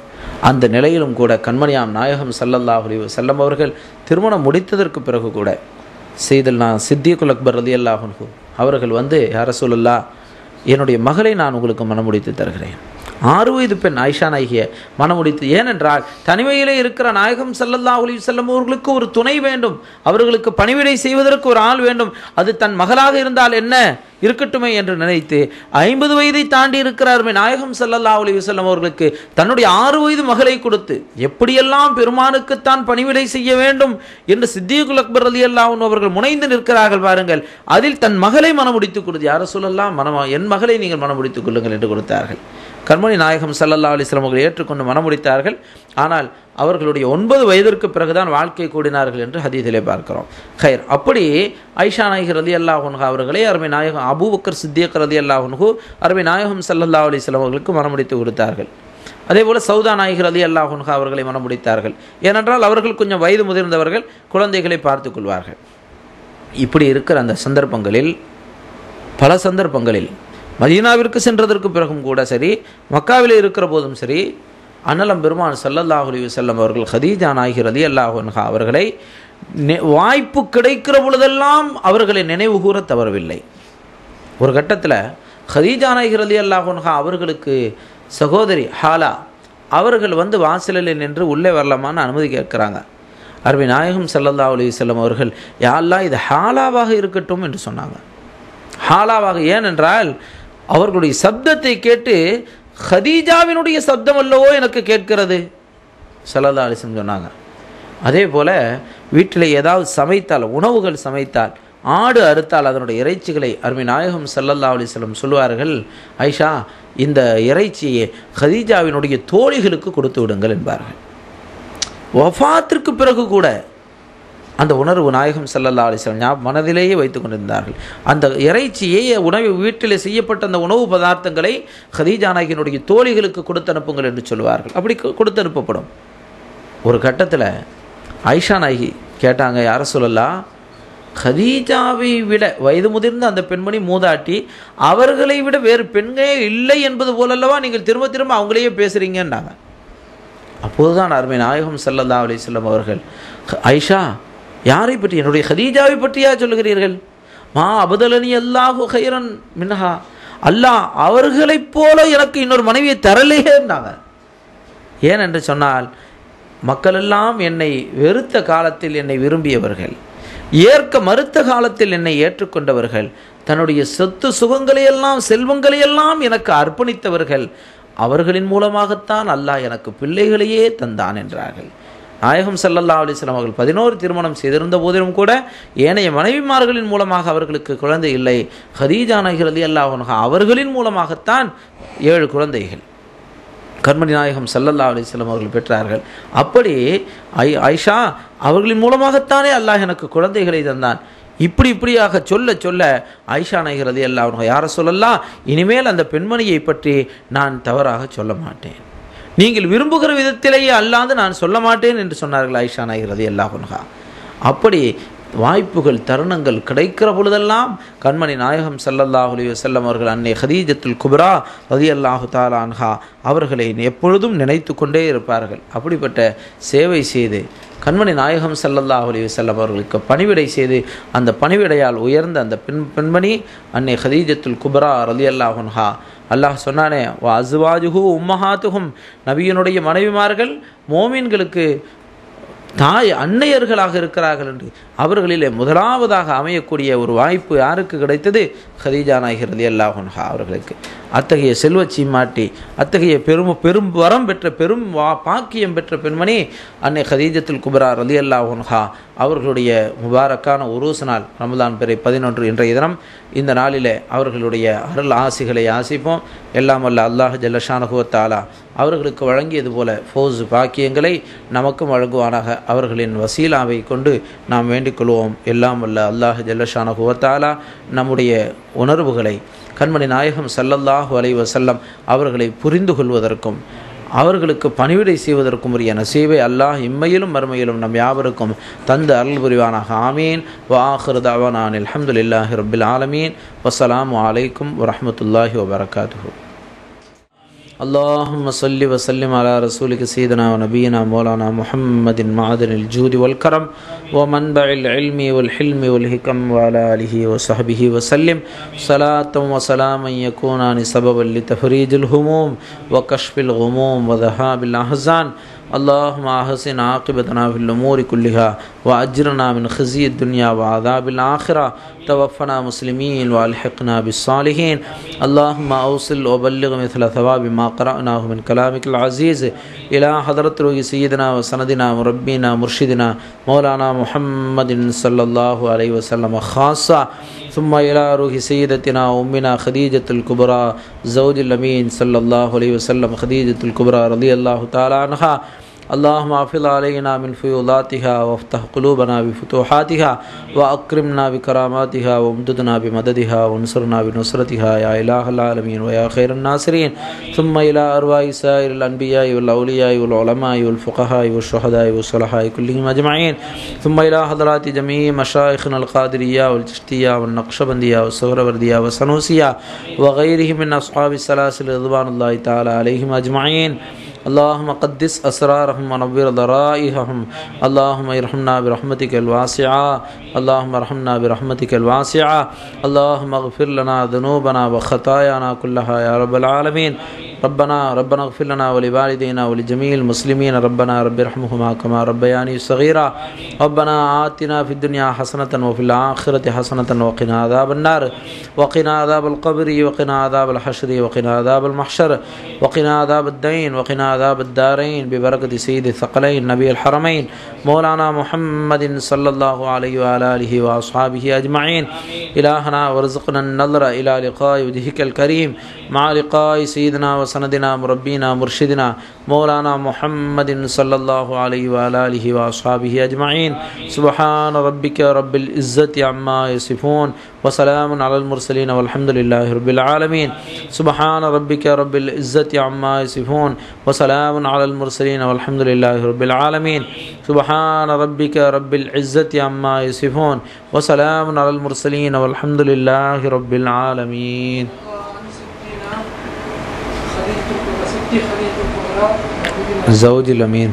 அந்த நிலையிலும் கூட கண்மணியாம் நாயகம் ஸல்லல்லாஹு அலைஹி வஸல்லம் அவர்கள் திருமணம் முடித்ததற்கு பிறகு கூட சையதுனா சித்திகுல் அக்பர் ரலியல்லாஹு அன்ஹு அவர்கள் வந்து, யா ரசூலல்லாஹ், என்னுடைய மகளை நான் உங்களுக்கு மனமுடித்து தருகிறேன். 6 வயது பெண் ஆயிஷா நாயகியை மனமுடித்து, ஏனென்றால் தனிமையிலே இருக்கிற நாயகம் ஸல்லல்லாஹு அலைஹி வஸல்லம் அவர்களுக்கு ஒரு துணை வேண்டும், அவர்களுக்கு பணிவிடை செய்வதற்கு ஒரு ஆள் வேண்டும், அது தன் மகளாக இருந்தால் என்ன இருக்கட்டுமே என்று நினைத்து 50 வயதை தாண்டி இருக்கிறாருமே நாயகம் ஸல்லல்லாஹு அலைஹி வஸல்லம் அவர்களுக்கு தன்னுடைய 6 வயது மகளை கொடுத்து எப்படியெல்லாம் பெருமானுக்குத்தான் பணிவிடை செய்ய வேண்டும் என்று சித்திகுல் அக்பர் ரலியல்லாஹு அன்ஹு அவர்கள் முனைந்து நிற்கிறார்கள் பாருங்கள். அதில் தன் மகளை மனமுடித்துக் கொடுத்து, யா ரசூலல்லாஹ், என் மகளை நீங்கள் மனமுடித்துக் கொள்ளுங்கள் என்று கொடுத்தார்கள். கண்மணி நாயகம் ஸல்லல்லாஹு அலைஹி வஸல்லம் அவர்கள் ஏற்றுக்கொண்டு மனமுடித்தார்கள். ஆனால் அவர்களுடைய 9 வயதிற்கு பிறகுதான் வாழ்க்கை கூடினார்கள் என்று ஹதீஸிலே பார்க்கிறோம். ஹைர், அப்படி ஆயிஷா நாயகி ரலியல்லாஹு அன்ஹா அவர்களை அருமை நாயகம் அபூபக்கர் சித்திக் ரலியல்லாஹு அன்ஹு அருமை நாயகம் ஸல்லல்லாஹு அலைஹி வஸல்லம் அவர்களுக்கு மனமுடித்து கொடுத்தார்கள். அதே போல் சௌதா நாயகி ரலியல்லாஹு அன்ஹா அவர்களை மனமுடித்தார்கள். ஏனென்றால் அவர்கள் கொஞ்சம் வயது முதிர்ந்தவர்கள், குழந்தைகளை பார்த்து கொள்வார்கள். இப்படி இருக்கிற அந்த சந்தர்ப்பங்களில், பல சந்தர்ப்பங்களில் மதீனாவிற்கு சென்றதற்கு பிறகும் கூட சரி, மக்காவிலே இருக்கிற போதும் சரி, அன்னலம் பெருமான் ஸல்லல்லாஹு அலைஹி வஸல்லம் அவர்கள் கதீஜா நாயகி ரலியல்லாஹு அன்ஹா அவர்களை வாய்ப்பு கிடைக்கிற பொழுதெல்லாம் அவர்களை நினைவு கூற தவறவில்லை. ஒரு கட்டத்தில் கதீஜா நாயகி ரலியல்லாஹு அன்ஹா அவர்களுக்கு சகோதரி ஹாலா அவர்கள் வந்து வாசலில் நின்று உள்ளே வரலாமான்னு அனுமதி கேட்குறாங்க. அருமை நாயகம் ஸல்லல்லாஹு அலைஹி வஸல்லம் அவர்கள், யா அல்லாஹ், இது ஹாலாவாக இருக்கட்டும் என்று சொன்னாங்க. ஹாலாவாக, ஏனென்றால் அவர்களுடைய சப்தத்தை கேட்டு ஹதீஜாவினுடைய சப்தம் அல்லவோ எனக்கு கேட்கிறது ஸல்லல்லாஹு அலைஹி வஸல்லம் சொன்னாங்க. அதே போல் வீட்டில் ஏதாவது சமைத்தால், உணவுகள் சமைத்தால், ஆடு அறுத்தால் அதனுடைய இறைச்சிகளை அருமை நாயகம் ஸல்லல்லாஹு அலைஹி வஸல்லம் சொல்வார்கள், ஆயிஷா, இந்த இறைச்சியை ஹதீஜாவினுடைய தோழிகளுக்கு கொடுத்து விடுங்கள் என்பார்கள். வஃபாத்திற்கு பிறகு கூட அந்த உணர்வு நாயகம் ஸல்லல்லாஹு அலைஹி வஸல்லம் மனதிலேயே வைத்து கொண்டிருந்தார்கள். அந்த இறைச்சியை, உணவு வீட்டில் செய்யப்பட்ட அந்த உணவு பதார்த்தங்களை கதீஜா நாயகியினுடைய தோழிகளுக்கு கொடுத்து அனுப்புங்கள் என்று சொல்வார்கள். அப்படி கொடுத்து அனுப்பப்படும். ஒரு கட்டத்தில் ஆயிஷா நாயகி கேட்டாங்க, யா ரசூலல்லாஹ், கதீஜாவை விட வயது முதிர்ந்த அந்த பெண்மணி மூதாட்டி, அவர்களை விட வேறு பெண்களே இல்லை என்பது போலல்லவா நீங்கள் திரும்ப திரும்ப அவங்களையே பேசுகிறீங்கன்னாங்க. அப்போதுதான் அருமை நாயகம் ஸல்லல்லாஹு அலைஹி வஸல்லம் அவர்கள், ஆயிஷா, யாரை பற்றி? என்னுடைய கதீஜாவை பற்றியா சொல்லுகிறீர்கள்? மா அபதலனி அல்லாஹு கைரன் மின்ஹா, அல்லாஹ் அவர்களைப் போல எனக்கு இன்னொரு மனைவியை தரலையேன்னாங்க. ஏன் என்று சொன்னால், மக்களெல்லாம் என்னை வெறுத்த காலத்தில் என்னை விரும்பியவர்கள், ஏற்க மறுத்த காலத்தில் என்னை ஏற்றுக்கொண்டவர்கள், தன்னுடைய சொத்து சுகங்களையெல்லாம் செல்வங்களையெல்லாம் எனக்கு அர்ப்பணித்தவர்கள், அவர்களின் மூலமாகத்தான் அல்லாஹ் எனக்கு பிள்ளைகளையே தந்தான் என்றார்கள். நாயகம் ஸல்லல்லாஹு அலைஹி வஸல்லம் அவர்கள் 11 திருமணம் செய்திருந்த போதிலும் கூட ஏனைய மனைவிமார்களின் மூலமாக அவர்களுக்கு குழந்தை இல்லை. கதீஜா நாயகி ரலியல்லாஹு அன்ஹா அவர்களின் மூலமாகத்தான் 7 குழந்தைகள். கண்மணி நாயகம் ஸல்லல்லாஹு அலைஹி வஸல்லம் அவர்கள் பெற்றார்கள். அப்படி ஆயிஷா அவர்களின் மூலமாகத்தானே அல்லாஹ் எனக்கு குழந்தைகளை தந்தான். இப்படியாக சொல்ல சொல்ல ஆயிஷா நாயகி ரலியல்லாஹு அன்ஹா, யார சொல்லலாம், இனிமேல் அந்த பெண்மணியை பற்றி நான் தவறாக சொல்ல மாட்டேன், நீங்கள் விரும்புகிற விதத்திலேயே அல்லாது நான் சொல்ல மாட்டேன் என்று சொன்னார்கள் ஆயிஷா நாயகி ரலியல்லாஹு அன்ஹா. அப்படி வாய்ப்புகள் தருணங்கள் கிடைக்கிற பொழுதெல்லாம் கண்மணி நாயகம் ஸல்லல்லாஹு அலைஹி வஸல்லம் அவர்கள் அன்னை ஹதீஜத்துல் குப்ரா ரலியல்லாஹு தஆலா அன்ஹா அவர்களை எப்பொழுதும் நினைத்து கொண்டே இருப்பார்கள். அப்படிப்பட்ட சேவை செய்து கண்மணி நாயகம் ஸல்லல்லாஹு அலைஹி வஸல்லம் அவர்களுக்கு பணிவிடை செய்து அந்த பணிவிடையால் உயர்ந்த அந்த பெண்மணி அன்னை ஹதீஜத்துல் குப்ரா ரலியல்லாஹு அன்ஹா. அல்லாஹ் சொன்னானே, வா அஸ்வாஜுஹு உம்மஹாத்துஹும், நபியினுடைய மனைவிமார்கள் மோமீன்களுக்கு தாய் அன்னையர்களாக இருக்கிறார்கள் என்று அவர்களிலே முதலாவதாக அமையக்கூடிய ஒரு வாய்ப்பு யாருக்கு கிடைத்தது? ஹதீஜா நாயகி ரலியல்லாஹு அன்ஹா அவர்களுக்கு. அத்தகைய செல்வச்சி மாட்டி, அத்தகைய பெரும் வரம் பெற்ற பாக்கியம் பெற்ற பெண்மணி அன்னை ஹதீஜத்துல் குப்ரா ரலியல்லாஹு அன்ஹா அவர்களுடைய முபாரக்கான உருஸ் நாள் ரமலான் பிறை 11 இன்றைய தினம். இந்த நாளிலே அவர்களுடைய அருள் ஆசிகளை ஆசிப்போம். எல்லாம் வல்ல அல்லாஹ் ஜல்லஷானஹு வ தஆலா அவர்களுக்கு வழங்கியது போல ஃபௌஸ் பாக்கியங்களை நமக்கும் வழங்குவானாக. அவர்களின் வசீலாவை கொண்டு நாம் வேண்டிக் கொள்வோம். எல்லாம் வல்ல அல்லாஹ் ஜல்லஷானஹு வ தஆலா நம்முடைய உணர்வுகளை கண்மணி நாயகம் ஸல்லல்லாஹு அலைஹி வஸல்லம் அவர்களை புரிந்து கொள்வதற்கும் அவர்களுக்கு பணிவிடை செய்வதற்கும் உரிய நசீபை அல்லாஹ் இம்மையிலும் மறுமையிலும் நம் யாவருக்கும் தந்து அருள் புரிவானாக. ஆமீன். வ ஆகிரு தஅவானா அல்ஹம்துலில்லாஹி ரப்பில் ஆலமீன். வஸ்ஸலாமு அலைக்கும் வரஹ்மத்துல்லாஹி வபரகாத்துஹு. اللهم صل وسلم على رسولك سيدنا ونبينا مولانا محمد معدن الجود والكرم ومنبع العلم والحلم والحكم وعلى آله وصحبه وسلم صلاة وسلاما يكونان سببا لتفريج الهموم وكشف الغموم وذهاب الأحزان. اللهم أحسن عاقبتنا في الأمور كلها وأجرنا من خزي الدنيا وعذاب الآخرة. توفنا مسلمين والحقنا بالصالحين. اللهم أوصل وبلغ مثل ثواب ما قرأناه من كلامك العزيز إلى حضرة روح سيدنا وسندنا مربينا مرشدنا مولانا محمد صلى الله عليه وسلم خاصة، ثم إلى روح سيدتنا أمنا خديجة الكبرى زوج الأمين صلى الله عليه وسلم خديجة الكبرى رضي الله تعالى عنها. اللهم أفض علينا من فيوضاتها وافتح قلوبنا بفتوحاتها وأكرمنا بكراماتها وامددنا بمددها وانصرنا بنصرتها يا إله العالمين ويا خير الناصرين. ثم إلى أرواح سائر الأنبياء والأولياء والعلماء والفقهاء والشهداء والصلحاء كلهم أجمعين. ثم إلى حضرات جميع مشايخنا القادرية والچشتية والنقشبندية والسهروردية والسنوسية وغيرهم من أصحاب السلاسل رضوان الله تعالى عليهم أجمعين. اللهم قدس أسرارهم ونور ضرائحهم. اللهم ارحمنا برحمتك الواسعة. اللهم ارحمنا برحمتك الواسعة. اللهم اغفر لنا ذنوبنا وخطايانا كلها يا رب العالمين. ربنا اغفر لنا ولوالدينا ولجميع المسلمين. ربنا رب ارحمهما كما ربياني صغيرا. ربنا آتنا في الدنيا حسنة وفي الآخرة حسنة وقنا عذاب النار وقنا عذاب القبر وقنا عذاب الحشر وقنا عذاب المحشر وقنا عذاب الدين وقنا عذاب الدارين ببركة سيد الثقلين نبي الحرمين مولانا محمد صلى الله عليه وعلى آله وأصحابه أجمعين. إلهنا وارزقنا النظر إلى لقاء وجهك الكريم مع لقاء سيدنا وسندنا مربينا مرشدنا مولانا محمد صلى الله عليه وعلى آله وأصحابه أجمعين. سبحان ربك رب العزة عما يصفون وسلام على المرسلين والحمد لله رب العالمين. سبحان ربك رب العزة عما يصفون وسلام على المرسلين والحمد لله رب العالمين. سبحان ربك رب العزة عما يصفون وسلام على المرسلين والحمد لله رب العالمين. زوج الأمين.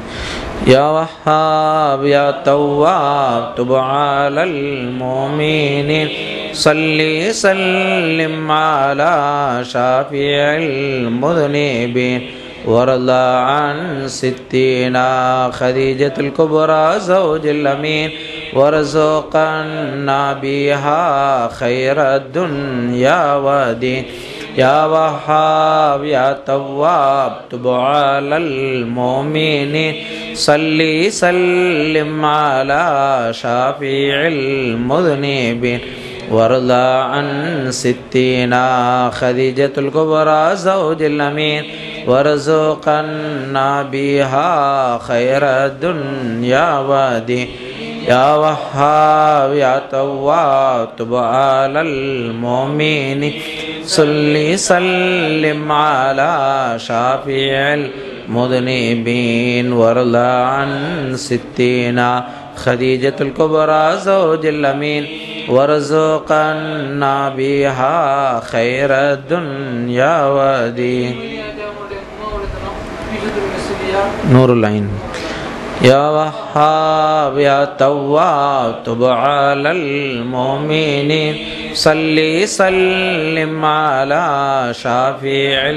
يا وهاب يا تواب تب على المؤمنين صلي سلم على شافع المذنبين وارضى عن ستنا خديجة الكبرى زوج الأمين وارزقنا بها خير الدنيا ودين. يا وهاب يا تواب تب على المؤمنين صلي سلم على شافع المذنبين وارضى عن ستنا خديجة الكبرى زوج الأمين وارزقنا بها خير الدنيا ودين يا وهاب يا تواب تب على المؤمنين صل سلم على شافع المذنبين وارضى عن ستنا خديجة الكبرى زوج الأمين وارزقنا بها خير الدنيا ودين نور العين يا وهاب يا تواب تب على المؤمنين صل سلم على شافع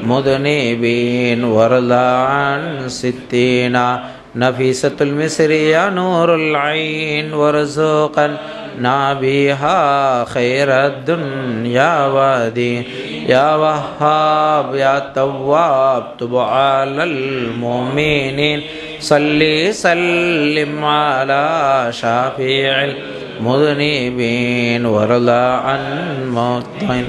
المذنبين وارضى عن ستنا نفيسة المصر يا نور العين وارزقنا بها خير الدنيا ودين يا وهاب يا تواب تب على المؤمنين صل سلم على شافع المذنبين وارضى عن موتين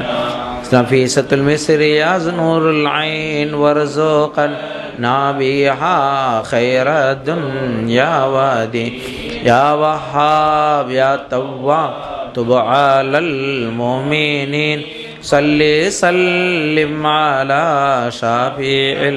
نفيسة المصر يا نور العين وارزقنا بها خير الدنيا ودين يا وهاب يا تواب تب على المؤمنين صل سلم على شافع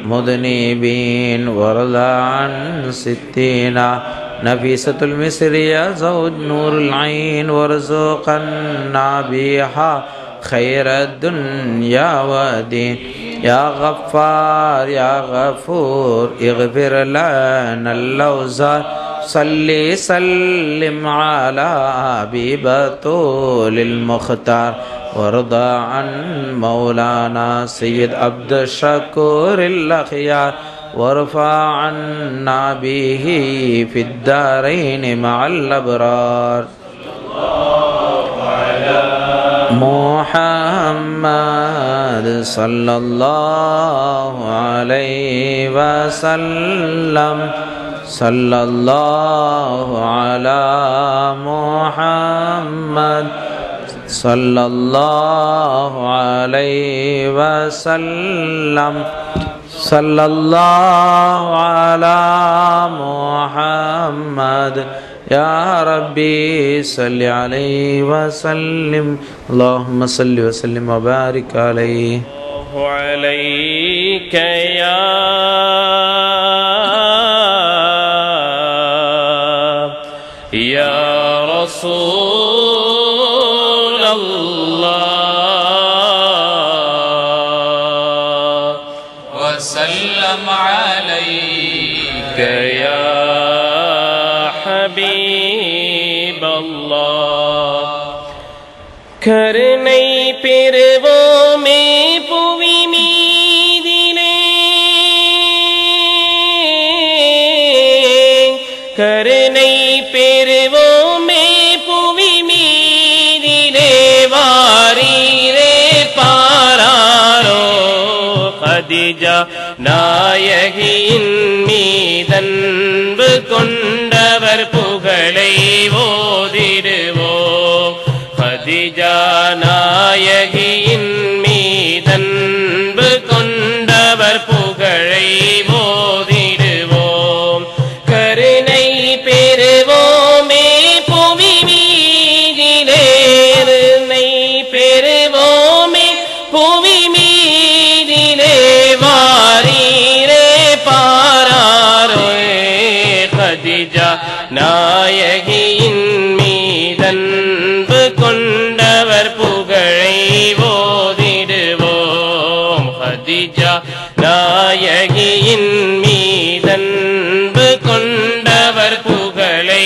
المذنبين وارضى عن ستنا نفيسة المصر يا زوج نور العين وارزقنا بها خير الدنيا ودين يا غفار يا غفور اغفر لنا اللوزار صل سلم على أبي بطول المختار وارضى عن مولانا سيد عبد الشكور الأخيار وارفع عنا به في الدارين مع الأبرار محمد صلى الله عليه وسلم صلى الله على محمد صلى الله عليه وسلم صلى الله على محمد يا ربي صل عليه وسلم اللهم صل وسلم وبارك عليه عليك يا رسول الله وسلم عليك يا حبيب الله கருணை பெறுவோமே புவி மீதிலே கருணை பெறுவோமே புவி மீதிலே வாரீரே பாராரோ கதிஜா நாயகியின் மீதன்பு கொண்டவர் புகழை ஓதிடுவோம் கதிஜா நாயகியின் மீதன்பு கொண்டவர் புகழை ஓதிடுவோம் கருணை பெறுவோமே புவி மீதிலே கருணை பெறுவோமே புவி மீதிலே வாரீரே பாராரோ கதிஜா நாயகியின் மீதன்பு கொண்டவர் புகழை ஓதிடுவோம் கதிஜா நாயகியின் மீதன்பு கொண்டவர் புகழை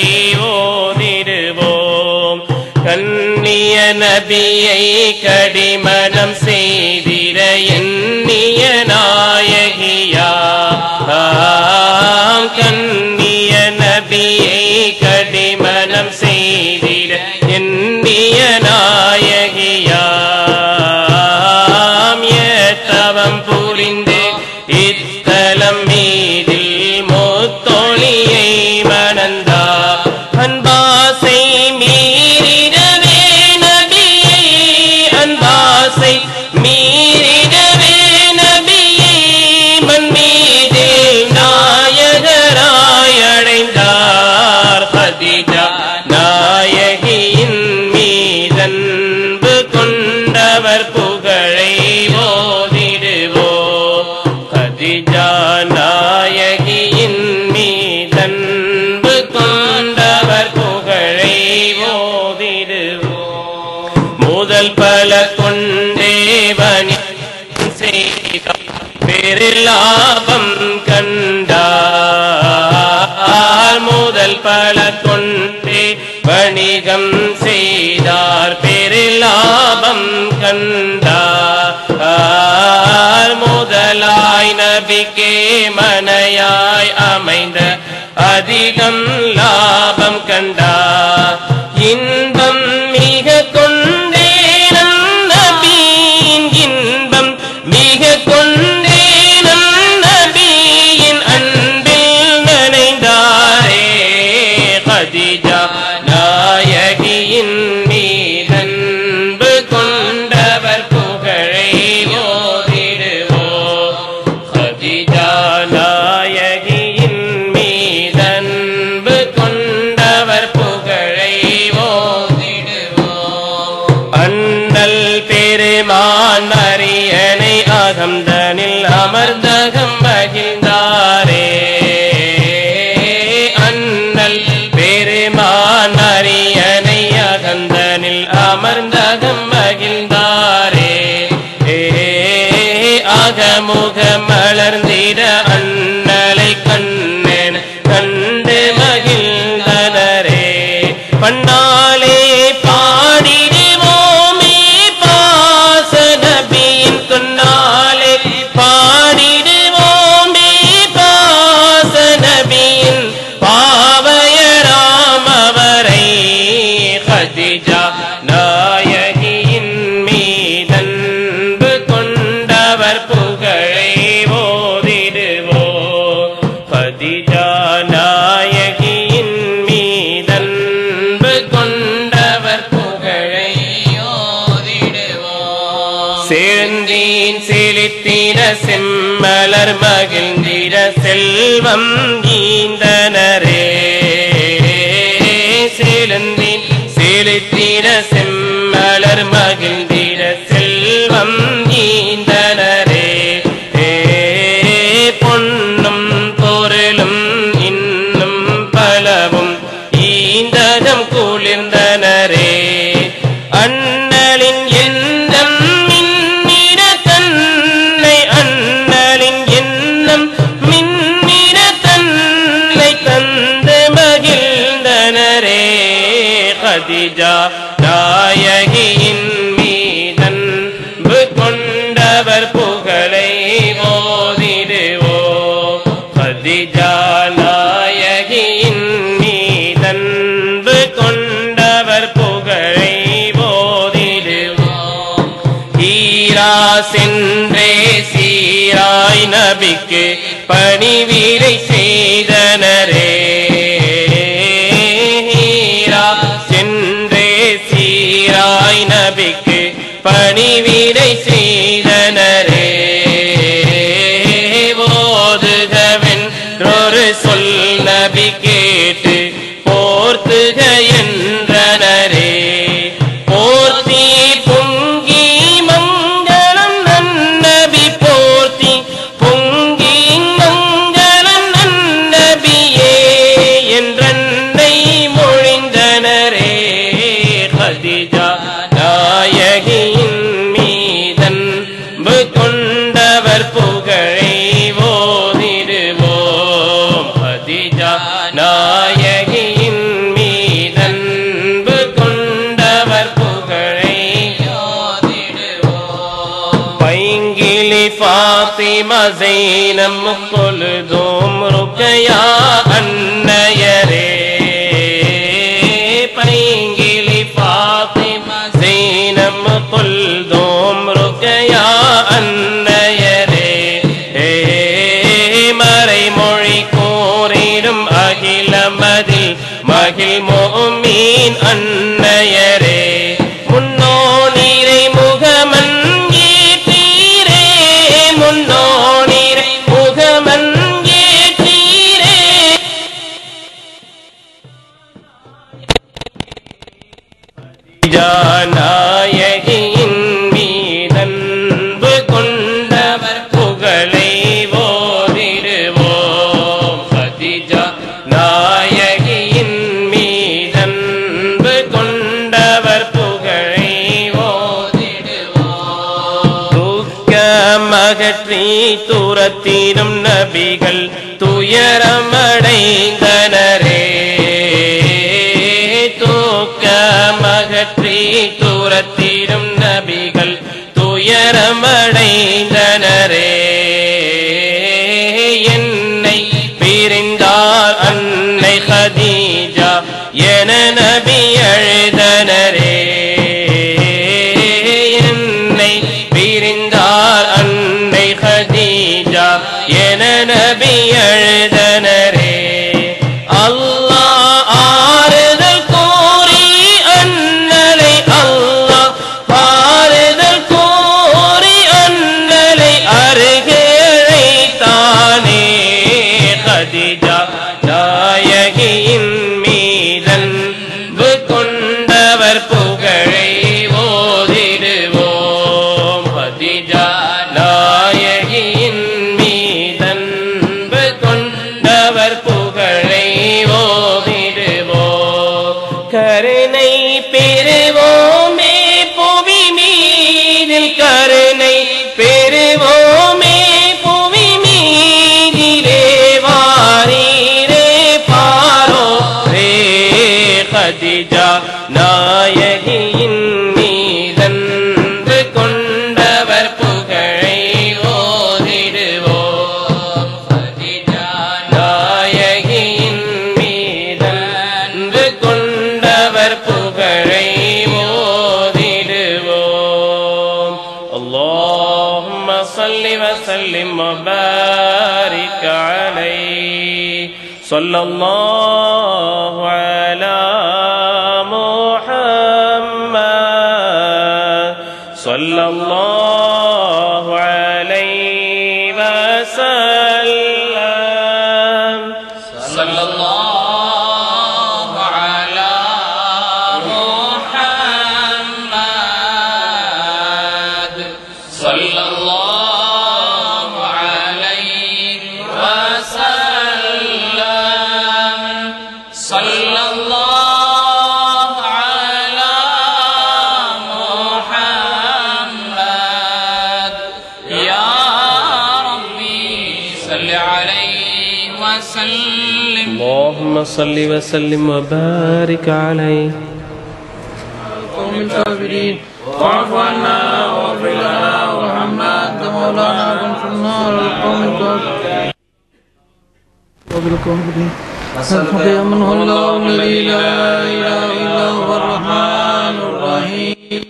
ஓதிடுவோம் கண்ணிய நபியை கடிமணம் செய்திட எண்ணிய நாயகியாம் கண்ணிய நபியை கடிமணம் செய்திட எண்ணிய நாயகியாம் ஏத்தவம் புரிந்து இத்தலம் மீதில் முத்தொழியை மணந்தார் அன்பாசை மீறிடவே கொண்டவர் புகழை ஓதிடுவோம். கதிஜா நாயகியின் மீதன்பு கொண்டவர் புகழை ஓதிடுவோம். முதல் பல கொண்டேவனி செய்தார் பெருலாபம் கண்டார். முதல் பல கொண்டே வணிகம் செய்தார் பெருலாபம் கண்டார். முதலாய் நபிக்கே மனையாய் அமைந்த அதிகம் லாபம் கண்டார். இன்பம் மிக கொண்டே நம் நபியின் இன்பம் மிக கொண்டே நம் நபியின் அன்பில் நனைந்தாரே. கதிஜா நாயகியின் மீதன்பு கொண்டவர் புகழை ஓதிடுவோம். கதிஜா நாயகியின் மீதன்பு கொண்டவர் புகழை ஓதிடுவோம். அண்ணல் பெருமான் அரியணை அகம்தனில் அமர்ந்தகம் மகிழ்ந்தாரே. அண்ணல் பெருமான் அரியணை அகந்தனில் அமர்ந்தகம் மகிழ்ந்தாரே. அகமுக மலர்ந்திட அண்ணலை கண்ணன் கண்டு மகிழ்ந்தனரே. பண்ணாலே பாடிடுவோமே பாச நபியின் சொன்னாலே பாடிடுவோமே பாச நபியின் பாவயராம் அவரை. கதிஜா நாயகியின் மீதன்பு கொண்டவர் புகழை ஓதிடுவோம். கதிஜா நாயகியின் மீதன்பு கொண்டவர் புகழை ஓதிடுவோம். சேர்ந்தீன் செழித்திட செம்மலர் மகிழ்ந்திட செல்வம் ஈந்தனரே. செழுந்தீன் செழித்திட செம்மலர் மகிழ்ந்திட செல்வம் ஈந்தனரே. பொன்னும் பொருளும் இன்னும் பலவும் ஈந்தகம் குளிர்ந்தனரே. அண்ணலின் எண்ணம் மின்னிட தன்னை அண்ணலின் எண்ணம் மின்னிட தன்னை தந்து மகிழ்ந்தனரே. கதிஜா நாயகியின் மீதன்பு கொண்டவர் புகழை ஓதிடுவோம். கதிஜா நாயகியின் மீதன்பு கொண்டவர் புகழை ஓதிடுவோம். ஈரா சென்றே சீராய் நபிக்கு பணிவிடை செய்தனரே. சென்றே சீராய் நபிக்கு பணிவிடை செய்தனரே. ஓதுகவென்றொரு சொல் நபி கேட்டு போர்த்துக என்றனரே. போர்த்தி பொங்கி மங்களம் நன்னபி போர்த்தி பொங்கி மங்களம் நன்னபியே என்றன்னை மொழிந்தனரே. கதிஜா நாயகியின் மீதன்பு கொண்டவர் புகழை ஓதிடுவோம். கதிஜா நாயகியின் மீதன்பு கொண்டவர் புகழை ஓதிடுவோம். பைங்கிலி ஃபாத்திமா ஸைனம் குல்தூம் ருக்யா அன்னையரே. பைங்கிலி ஃபாத்திமா ஸைனம் குல்தூம் ருக்யா அன்னையரே. மறைமொழி கூறிடும் அகிலமதில் மகிழ் மோமீன் அன்னையரே. முன்னோ நீரை முகமன் ஏற்றீரே. முன்னோ நீரை முகமன் ஏற்றீரே. நாயகியின் மீ அகற்றி துரத்திடும் நபிகள் துயரமடைந்தனரே தூக்கமகற்றி துரத்திடும் நபிகள் துயரமடைந்தனரே என்னை பிரிந்தார் அன்னை கதீஜா என நபி எழுதனரே என்னை பிரிந்தார் அன்னை கதீஜா என நபி எழுதனரே அல்லாஹ் ஆறுதல் கூறி அண்ணலை அல்லாஹ் ஆறுதல் கூறி அண்ணலை அருகே அழைத்தானே கதீஜா நாயகியின் மீதன்பு கொண்டவர் புகழை ஓதிடுவோம் கதீஜா நாயகியின் மீதன்பு கொண்டவர் புகழை ஓதிடுவோம் கருணை பெறுவோமே புவி மீதில் கருணை பெறுவோமே புவி மீதிலே வாரீரே பாரோ ரே கதீஜா நாயகியின் மீதன்பு கொண்டவர் புகழை ஓதிடுவோம் கதீஜா நாயகியின் மீதன்பு கொண்டவர் புகழை ஓதிடுவோம் اللهم صل وسلم وبارك عليه صلى الله على محمد صلى الله عليه وسلم صلى الله على محمد صلى الله عليه وسلم صلى الله على محمد يا ربي صل عليه وسلم اللهم صل وسلم وبارك عليه قوم الكافرين واعف عنا واغفر لنا وارحمنا انت مولانا فانصرنا على القوم الكافرين وبالكافرين نسألك يا من هو الله الذي لا اله الا هو الرحمن الرحيم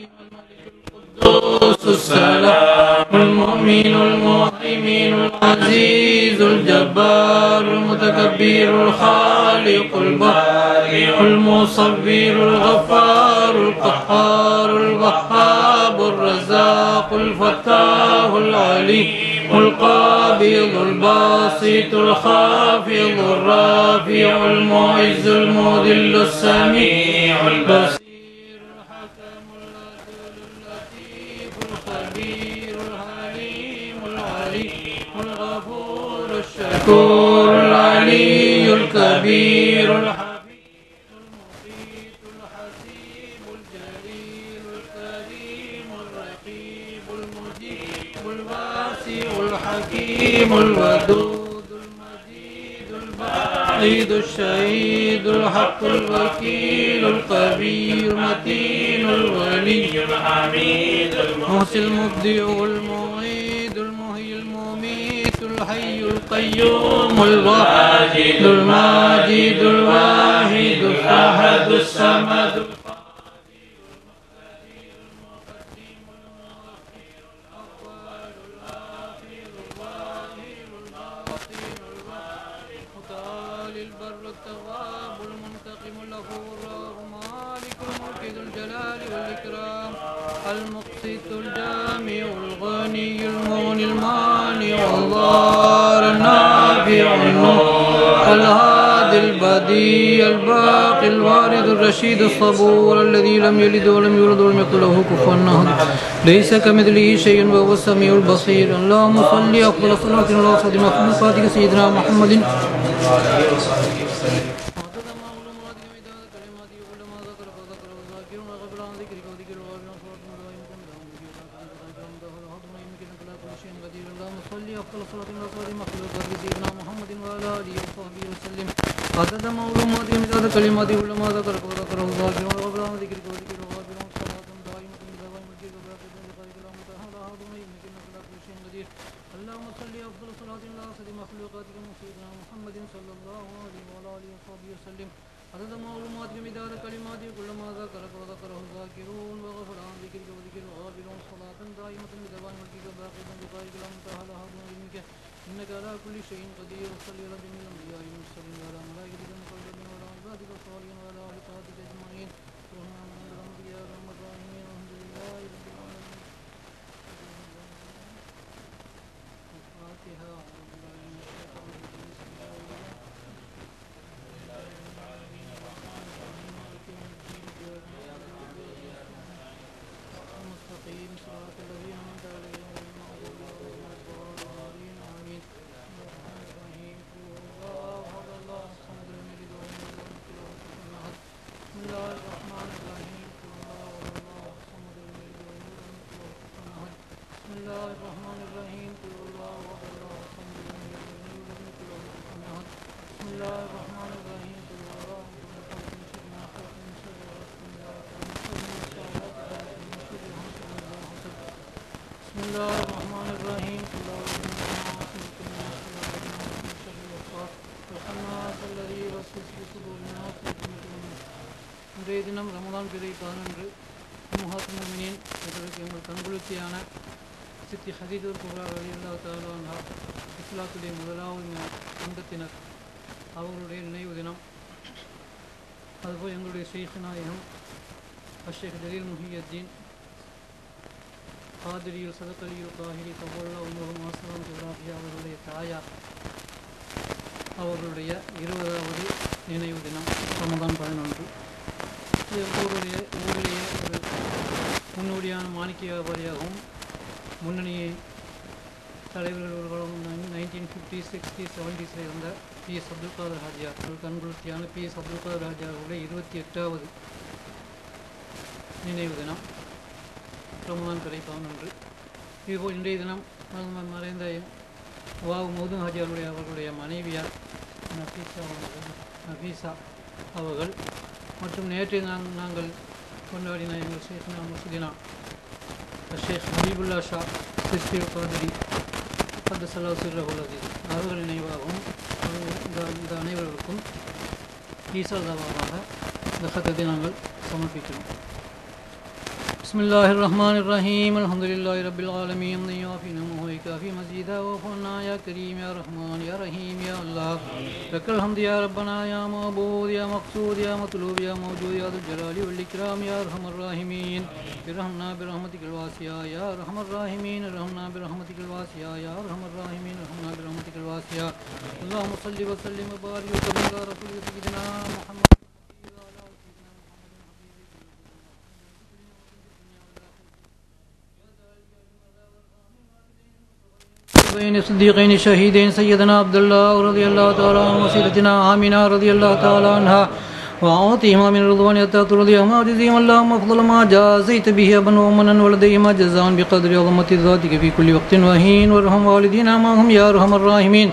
القدوس السلام المؤمن المهيمن العزيز الجبار المتكبر الخالق البارئ المصور الغفار القهار الوهاب الرزاق الفتاح العليم القابض الباسط الخافض الرافع المعز المذل السميع البصير الحكم العدل اللطيف الخبير الحليم العليم الغفور الشكور العلي الكبير الحفيظ المقيت الحسيب الجليل الكريم الرقيب المجيب الواسع الحكيم الودود المجيد البعيد الشهيد الحق الوكيل القوي المتين الولي الحميد المحسن المبدع المعيد المحيي المميت الحي القيوم الواحد الماجد الواحد الأحد الصمد البر التواب المنتقم الغفور مالك الملك ذو الجلال والإكرام المقسط الجامع الغني المغني المانع الضار النافع النور الهادي البديع الباقي الوارث الرشيد الصبور الذي لم يلد ولم يولد ولم يكن له كفوا أحد ليس كمثله شيء وهو السميع البصير اللهم صل أفضل صلاة على أسعد مخلوقاتك سيدنا محمد كل شيء قدير. اللهم صل أفضل صلاة على خير مخلوقات سيدنا محمد وعلى آله وصحبه وسلم. عدد معلومات ومداد كلمات كلما ذكرك وذكره الذاكرون وغفران ذكرك وذكر الغافرون صلاة دائمة بدوام ملكك وبركة لقائك اللهم تعالى هذا إنك على كل شيء قدير. اللهم صل أفضل صلاة على خير مخلوقاتك سيدنا محمد صلى الله عليه وعلى آله وصحبه وسلم. عدد معلومات ومداد كلمات كلما ذكرك وذكره الذاكرون وغفران ذكرك وذكر الغافرون صلاة دائمة بدوام ملكك وبركة لقائك اللهم تعالى هذا إنك على كل شيء قدير. وصل على جميع الأنبياء والمرسلين وعلى ملائكتك المقربين وعلى عبادك الصالحين وعلى أهل طاعتك أجمعين. سبحان ربك يا أرحم الراحمين. الحمد لله رب العالمين. الفاتحة. المستقيم صراط الذين أنعمت عليهم غير المغضوب عليهم ولا الضالين آمين. الرحمن الرحيم قل هو الله أحد الله الصمد لم يلد ولم يولد ولم يكن له كفوا أحد. بسم الله الرحمن الرحيم قل هو الله الصمد لم يلد ولم يولد ولم يكن له كفوا أحد. بسم الله الرحمن الرحيم قل هو الله أحد الله الصمد لم يلد ولم يولد ولم يكن له كفوا أحد. بسم الله الرحمن الرحيم قل هو الله أحد من شر ما خلق من شر غاسق إذا وقب من شر النفاثات في العقد من شر حاسد إذا حسد. بسم الله الرحمن الرحيم قل أعوذ بالناس ملك الناس إله الناس من شر الوسواس الخناس الذي يوسوس في صدور الناس من الناس. இன்றைய தினம் ரமலான் பிறை 11 உம்மஹாத்துல் முஃமினீன் இதற்கு எங்கள் கண்குளிர்ச்சியான சித்தி ஹதீஜத்துல் குப்ரா ரலியல்லாஹு தஆலா அன்ஹா இஸ்லாத்துடைய முதலாவது அங்கத்தினர் அவர்களுடைய நினைவு தினம். அதுபோல் எங்களுடைய ஷேக் நாயகம் அஷேக் ஜலீல் முஹியுத்தீன் காதிரியில் சதகலியில் காஹிரி தபுல்லா உம்மஹு மாசலாம் ஜுராஃபியா அவர்களுடைய தாயார் அவர்களுடைய 20வது நினைவு தினம் ரமதான் 11. ஊரிலேயே ஒரு முன்னோடியான மாணிக்க வியாபாரியாகவும் முன்னணி தலைவர்களும் 1950s 60s 70s இருந்த PS அப்துல் காதர் ஹாஜியார் கண்குளிர்ச்சியான PS அப்துல் காதர் ஹாஜியாருடைய 28வது நினைவு தினம் ரமலான் பிறை 11. இதுபோல் இன்றைய தினம் மறைந்த வாவு மௌதும் ஹாஜியாருடைய அவர்களுடைய மனைவியார் நஃபீஸா அவர்கள் மற்றும் நேற்று நாங்கள் கொண்டாடின எங்கள் ஷேக்னா முஸ்லினா ஷேக் ஹபீபுல்லா ஷா சிஸ்திர் காதிரி கத்தஸல்லா சிர்ரஹுல் அஸீஸ் அவர்கள் நினைவாகவும் இந்த அனைவருக்கும் ஈசாதாவாக இந்த கத்தத்தை நாங்கள் சமர்ப்பிக்கிறோம். بسم الله الرحمن الرحيم الحمد لله رب العالمين يوافي نعمه ويكافي مزيدا وفنا يا كريم يا رحمن يا رحيم يا الله لك الحمد يا ربنا يا معبود يا مقصود يا مطلوب يا موجود يا ذو الجلال والإكرام يا أرحم الراحمين ارحمنا برحمتك الواسعة يا أرحم الراحمين ارحمنا برحمتك الواسعة يا أرحم الراحمين ارحمنا برحمتك الواسعة. اللهم صل وسلم وبارك وكرم على رسولك سيدنا محمد بين الصديقين الشهيدين سيدنا عبد الله رضي الله تعالى عنه وسيدتنا آمنة رضي الله تعالى عنها وأعطيهما من رضوان يتات رضيهما وجزيهما اللهم أفضل ما جازيت به أبا ومنا ولديهما جزاء بقدر عظمة ذاتك في كل وقت وحين وارحم والدينا معهم يا أرحم الراحمين.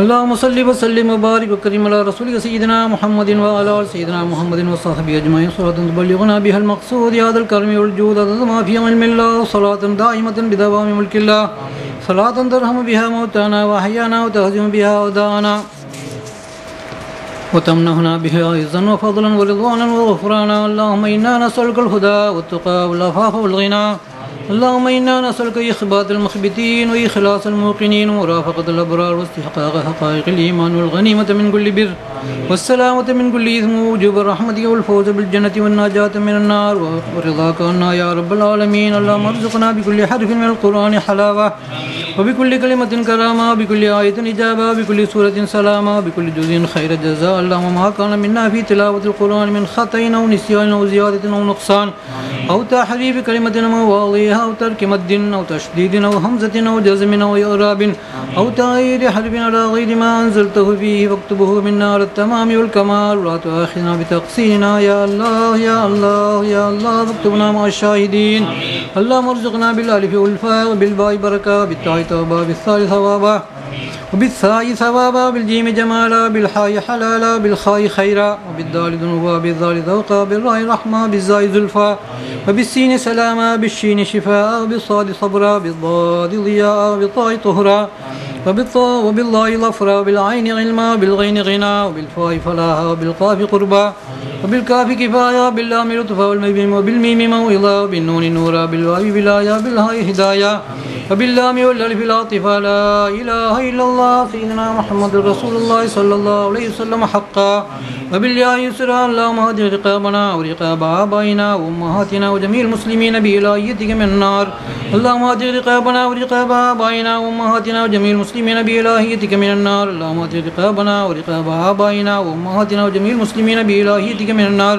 اللهم صل وسلم وبارك وكرم على رسولك سيدنا محمد وعلى آل سيدنا محمد وصحبه أجمعين صلاة تبلغنا بها المقصود يا ذا الكرم والجود عدد ما في علم الله صلاة دائمة بدوام ملك الله صلاة ترحم بها موتانا وأحيانا وتهزم بها أعداءنا وتمنحنا بها عزا وفضلا ورضوانا وغفرانا. اللهم إنا نسألك الهدى والتقى والعفاف والغنى. اللهم إنا نسألك إخبات المخبتين وإخلاص الموقنين ومرافقة الأبرار واستحقاق حقائق الإيمان والغنيمة من كل بر والسلامة من كل إثم ووجوب رحمتك والفوز بالجنة والنجاة من النار ورضاك عنا يا رب العالمين. اللهم ارزقنا بكل حرف من القرآن حلاوة وبكل كلمة كرامة وبكل آية إجابة وبكل سورة سلامة وبكل جزء خير جزاء. اللهم ما كان منا في تلاوة القرآن من خطأ أو نسيان أو زيادة أو نقصان أو تحريف كلمة أو مواضيعها أو ترك مد أو تشديد أو همزة أو جزم أو إعراب أو تغيير حرف على غير ما أنزلته فيه فاكتبه منا على التمام والكمال ولا تؤاخذنا بتقصيرنا يا الله يا الله يا الله فاكتبنا مع الشاهدين اللهم ارزقنا بالالف والفاء وبالباء بركه وبالتاء توبه وبالثالث ثوابا وبالثاء ثوابا وبالجيم جمالا وبالحاء حلالا وبالخاء خيرا وبالدال ذنوبا وبالذال ذوقا وبالراء رحمة وبالزاء زلفا وبالسين سلاما وبالشين شفاء وبالصاد صبرا وبالضاد ضياء وبالطاء طهرا وبالله ظفرا وبالعين علما وبالغين غنى وبالفاء فلاحا وبالقاف قربا وبالكاف كفاية وباللام لطفا وبالميم موعظة وبالنون نورا وبالواو ولاية وبالهاء هداية وباللام والالف العاطفة لا إله إلا الله سيدنا محمد رسول الله صلى الله عليه وسلم حقا وبالياء يسرا اللهم اهد رقابنا ورقاب آبائنا وأمهاتنا وجميع المسلمين بإلهيتك من النار اللهم اهد رقابنا ورقاب آبائنا وأمهاتنا وجميع المسلمين بإلهيتك من النار اللهم اهد رقابنا ورقاب آبائنا وأمهاتنا وجميع المسلمين بإلهيتك من النار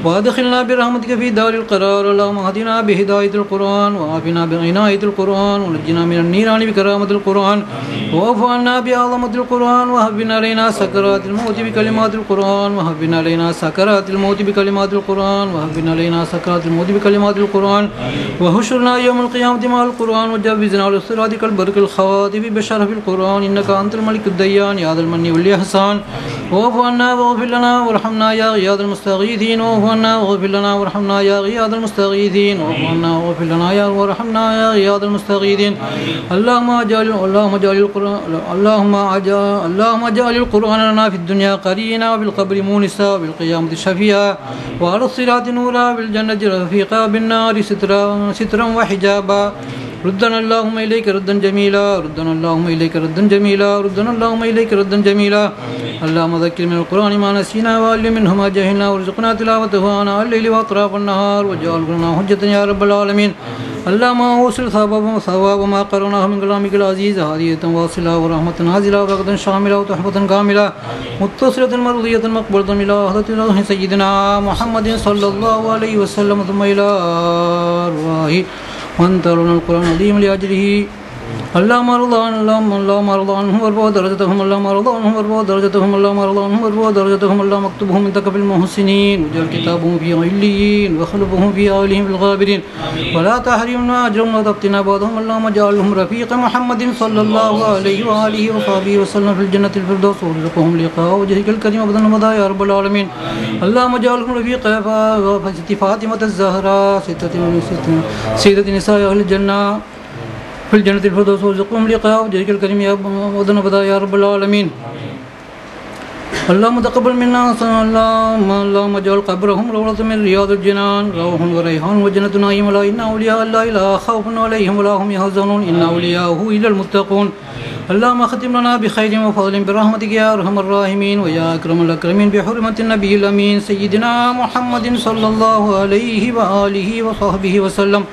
وادخلنا برحمتك في دار القرار اللهم اهدنا بهداية القرآن وعافنا بعناية القرآن ونجنا من النيران بكرامة القرآن واعف عنا بعظمة القرآن وهبنا علينا سكرات الموت بكلمات القرآن وهبنا علينا سكرات الموت بكلمات القرآن وهبنا علينا سكرات الموت بكلمات القرآن وحشرنا يوم القيامة مع القرآن وجوزنا على الصراط كالبرق الخواتم بشرف القرآن إنك أنت الملك الديان يا ذا المن والإحسان واعف عنا واغفر لنا وارحمنا يا غياث المستغيثين واعف عنا واغفر لنا وارحمنا يا غياث المستغيثين واعف عنا واغفر لنا يا وارحمنا يا غياث المستغيثين اللهم اجعل القرآن لنا في الدنيا قرينا وبالقبر مونسا وبالقيامة شفيعا وعلى الصراط نورا بالجنة رفيقا بالنار سترا وحجابا ردنا اللهم إليك ردا جميلا ردنا اللهم إليك ردا جميلا ردنا اللهم إليك ردا جميلا اللهم ذكر من القرآن ما نسينا وعلم منه ما جهلنا وارزقنا تلاوته آناء الليل وأطراف النهار واجعله لنا حجة يا رب العالمين اللهم اوصل ثواب ما قرناه من كلامك العزيز هدية واصلة ورحمة نازلة وفقدا شاملة وتحفة كاملة متصلة مرضية مقبولة إلى حضرة سيدنا محمد صلى الله عليه وسلم ثم إلى أرواح وانترنا القرآن العظيم لأجله اللهم ارضى عنهم وارفع درجتهم اللهم ارضى عنهم وارفع درجتهم اللهم ارضى عنهم وارفع درجتهم اللهم اكتبهم عندك في المحسنين واجعل كتابهم في عليين واخلفهم في اهلهم في الغابرين ولا تحرمنا اجرهم وتفتنا بعضهم اللهم اجعلهم رفيق محمد صلى الله عليه واله وصحبه وسلم في الجنة الفردوس وارزقهم لقاء وجهك الكريم ابدا مضى يا رب العالمين اللهم اجعلهم رفيق فاطمة الزهراء سيدة نساء اهل الجنة في الجنة الفردوس وارزقهم لقاء وجهك الكريم يا ودنا بدا يا رب العالمين اللهم تقبل منا اللهم اجعل قبرهم روضة من رياض الجنان روح وريحان وجنة نعيم لا إن أولياء الله لا خوف عليهم ولا هم يحزنون إن أولياءه إلا المتقون اللهم ختم لنا بخير وفضل برحمتك يا أرحم الراحمين ويا أكرم الأكرمين بحرمة النبي الأمين سيدنا محمد صلى الله عليه وآله وصحبه وسلم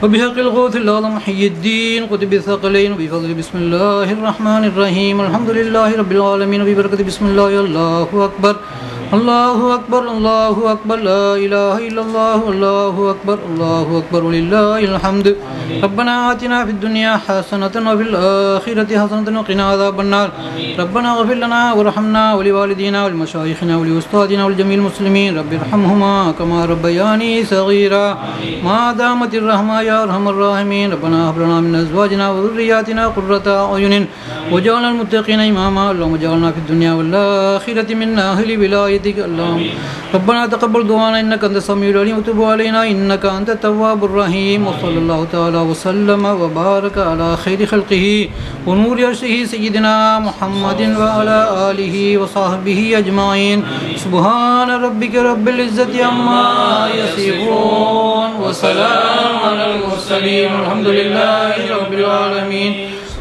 وبحق الغوث الأعظم محي الدين قطب الثقلين وبفضل بسم الله الرحمن الرحيم الحمد لله رب العالمين وببركة بسم الله الله أكبر الله أكبر الله أكبر لا إله إلا الله الله أكبر الله أكبر ولله الحمد ربنا آتنا في الدنيا حسنة وفي الآخرة حسنة وقنا عذاب النار ربنا اغفر لنا وارحمنا ولوالدينا ولمشايخنا ولأستاذنا ولجميع المسلمين رب ارحمهما كما ربياني صغيرا ما دامت الرحمة يا أرحم الراحمين ربنا هب لنا من أزواجنا وذرياتنا قرة أعين وجعلنا المتقين إماما اللهم اجعلنا في الدنيا والآخرة من أهل ولايتك اللهم ربنا تقبل دعانا إنك أنت السميع العليم وتب علينا إنك أنت التواب الرحيم وصلى الله تعالى وسلم وبارك على خير خلقه ونور عرشه سيدنا محمد وعلى آله وصحبه أجمعين سبحان ربك رب العزة عما يصفون وسلام على المرسلين والحمد لله رب العالمين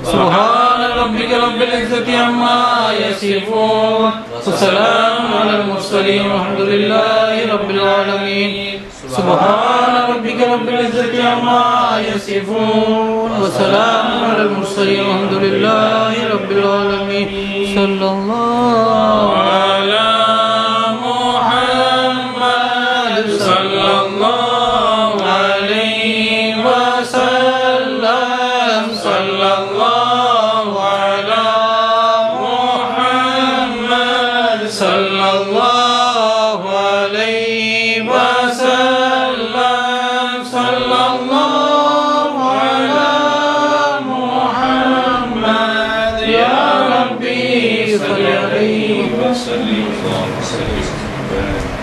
سبحان ربك رب العزة عما يصفون وسلام على المرسلين والحمد لله رب العالمين سبحان ربك رب العزة عما يصفون وسلام على المرسلين والحمد لله رب العالمين صلى الله على محمد صلى الله عليه وسلم صلى الله على محمد صلى الله عليه وسلم صلى الله صل اللهم صل وسلم وبارك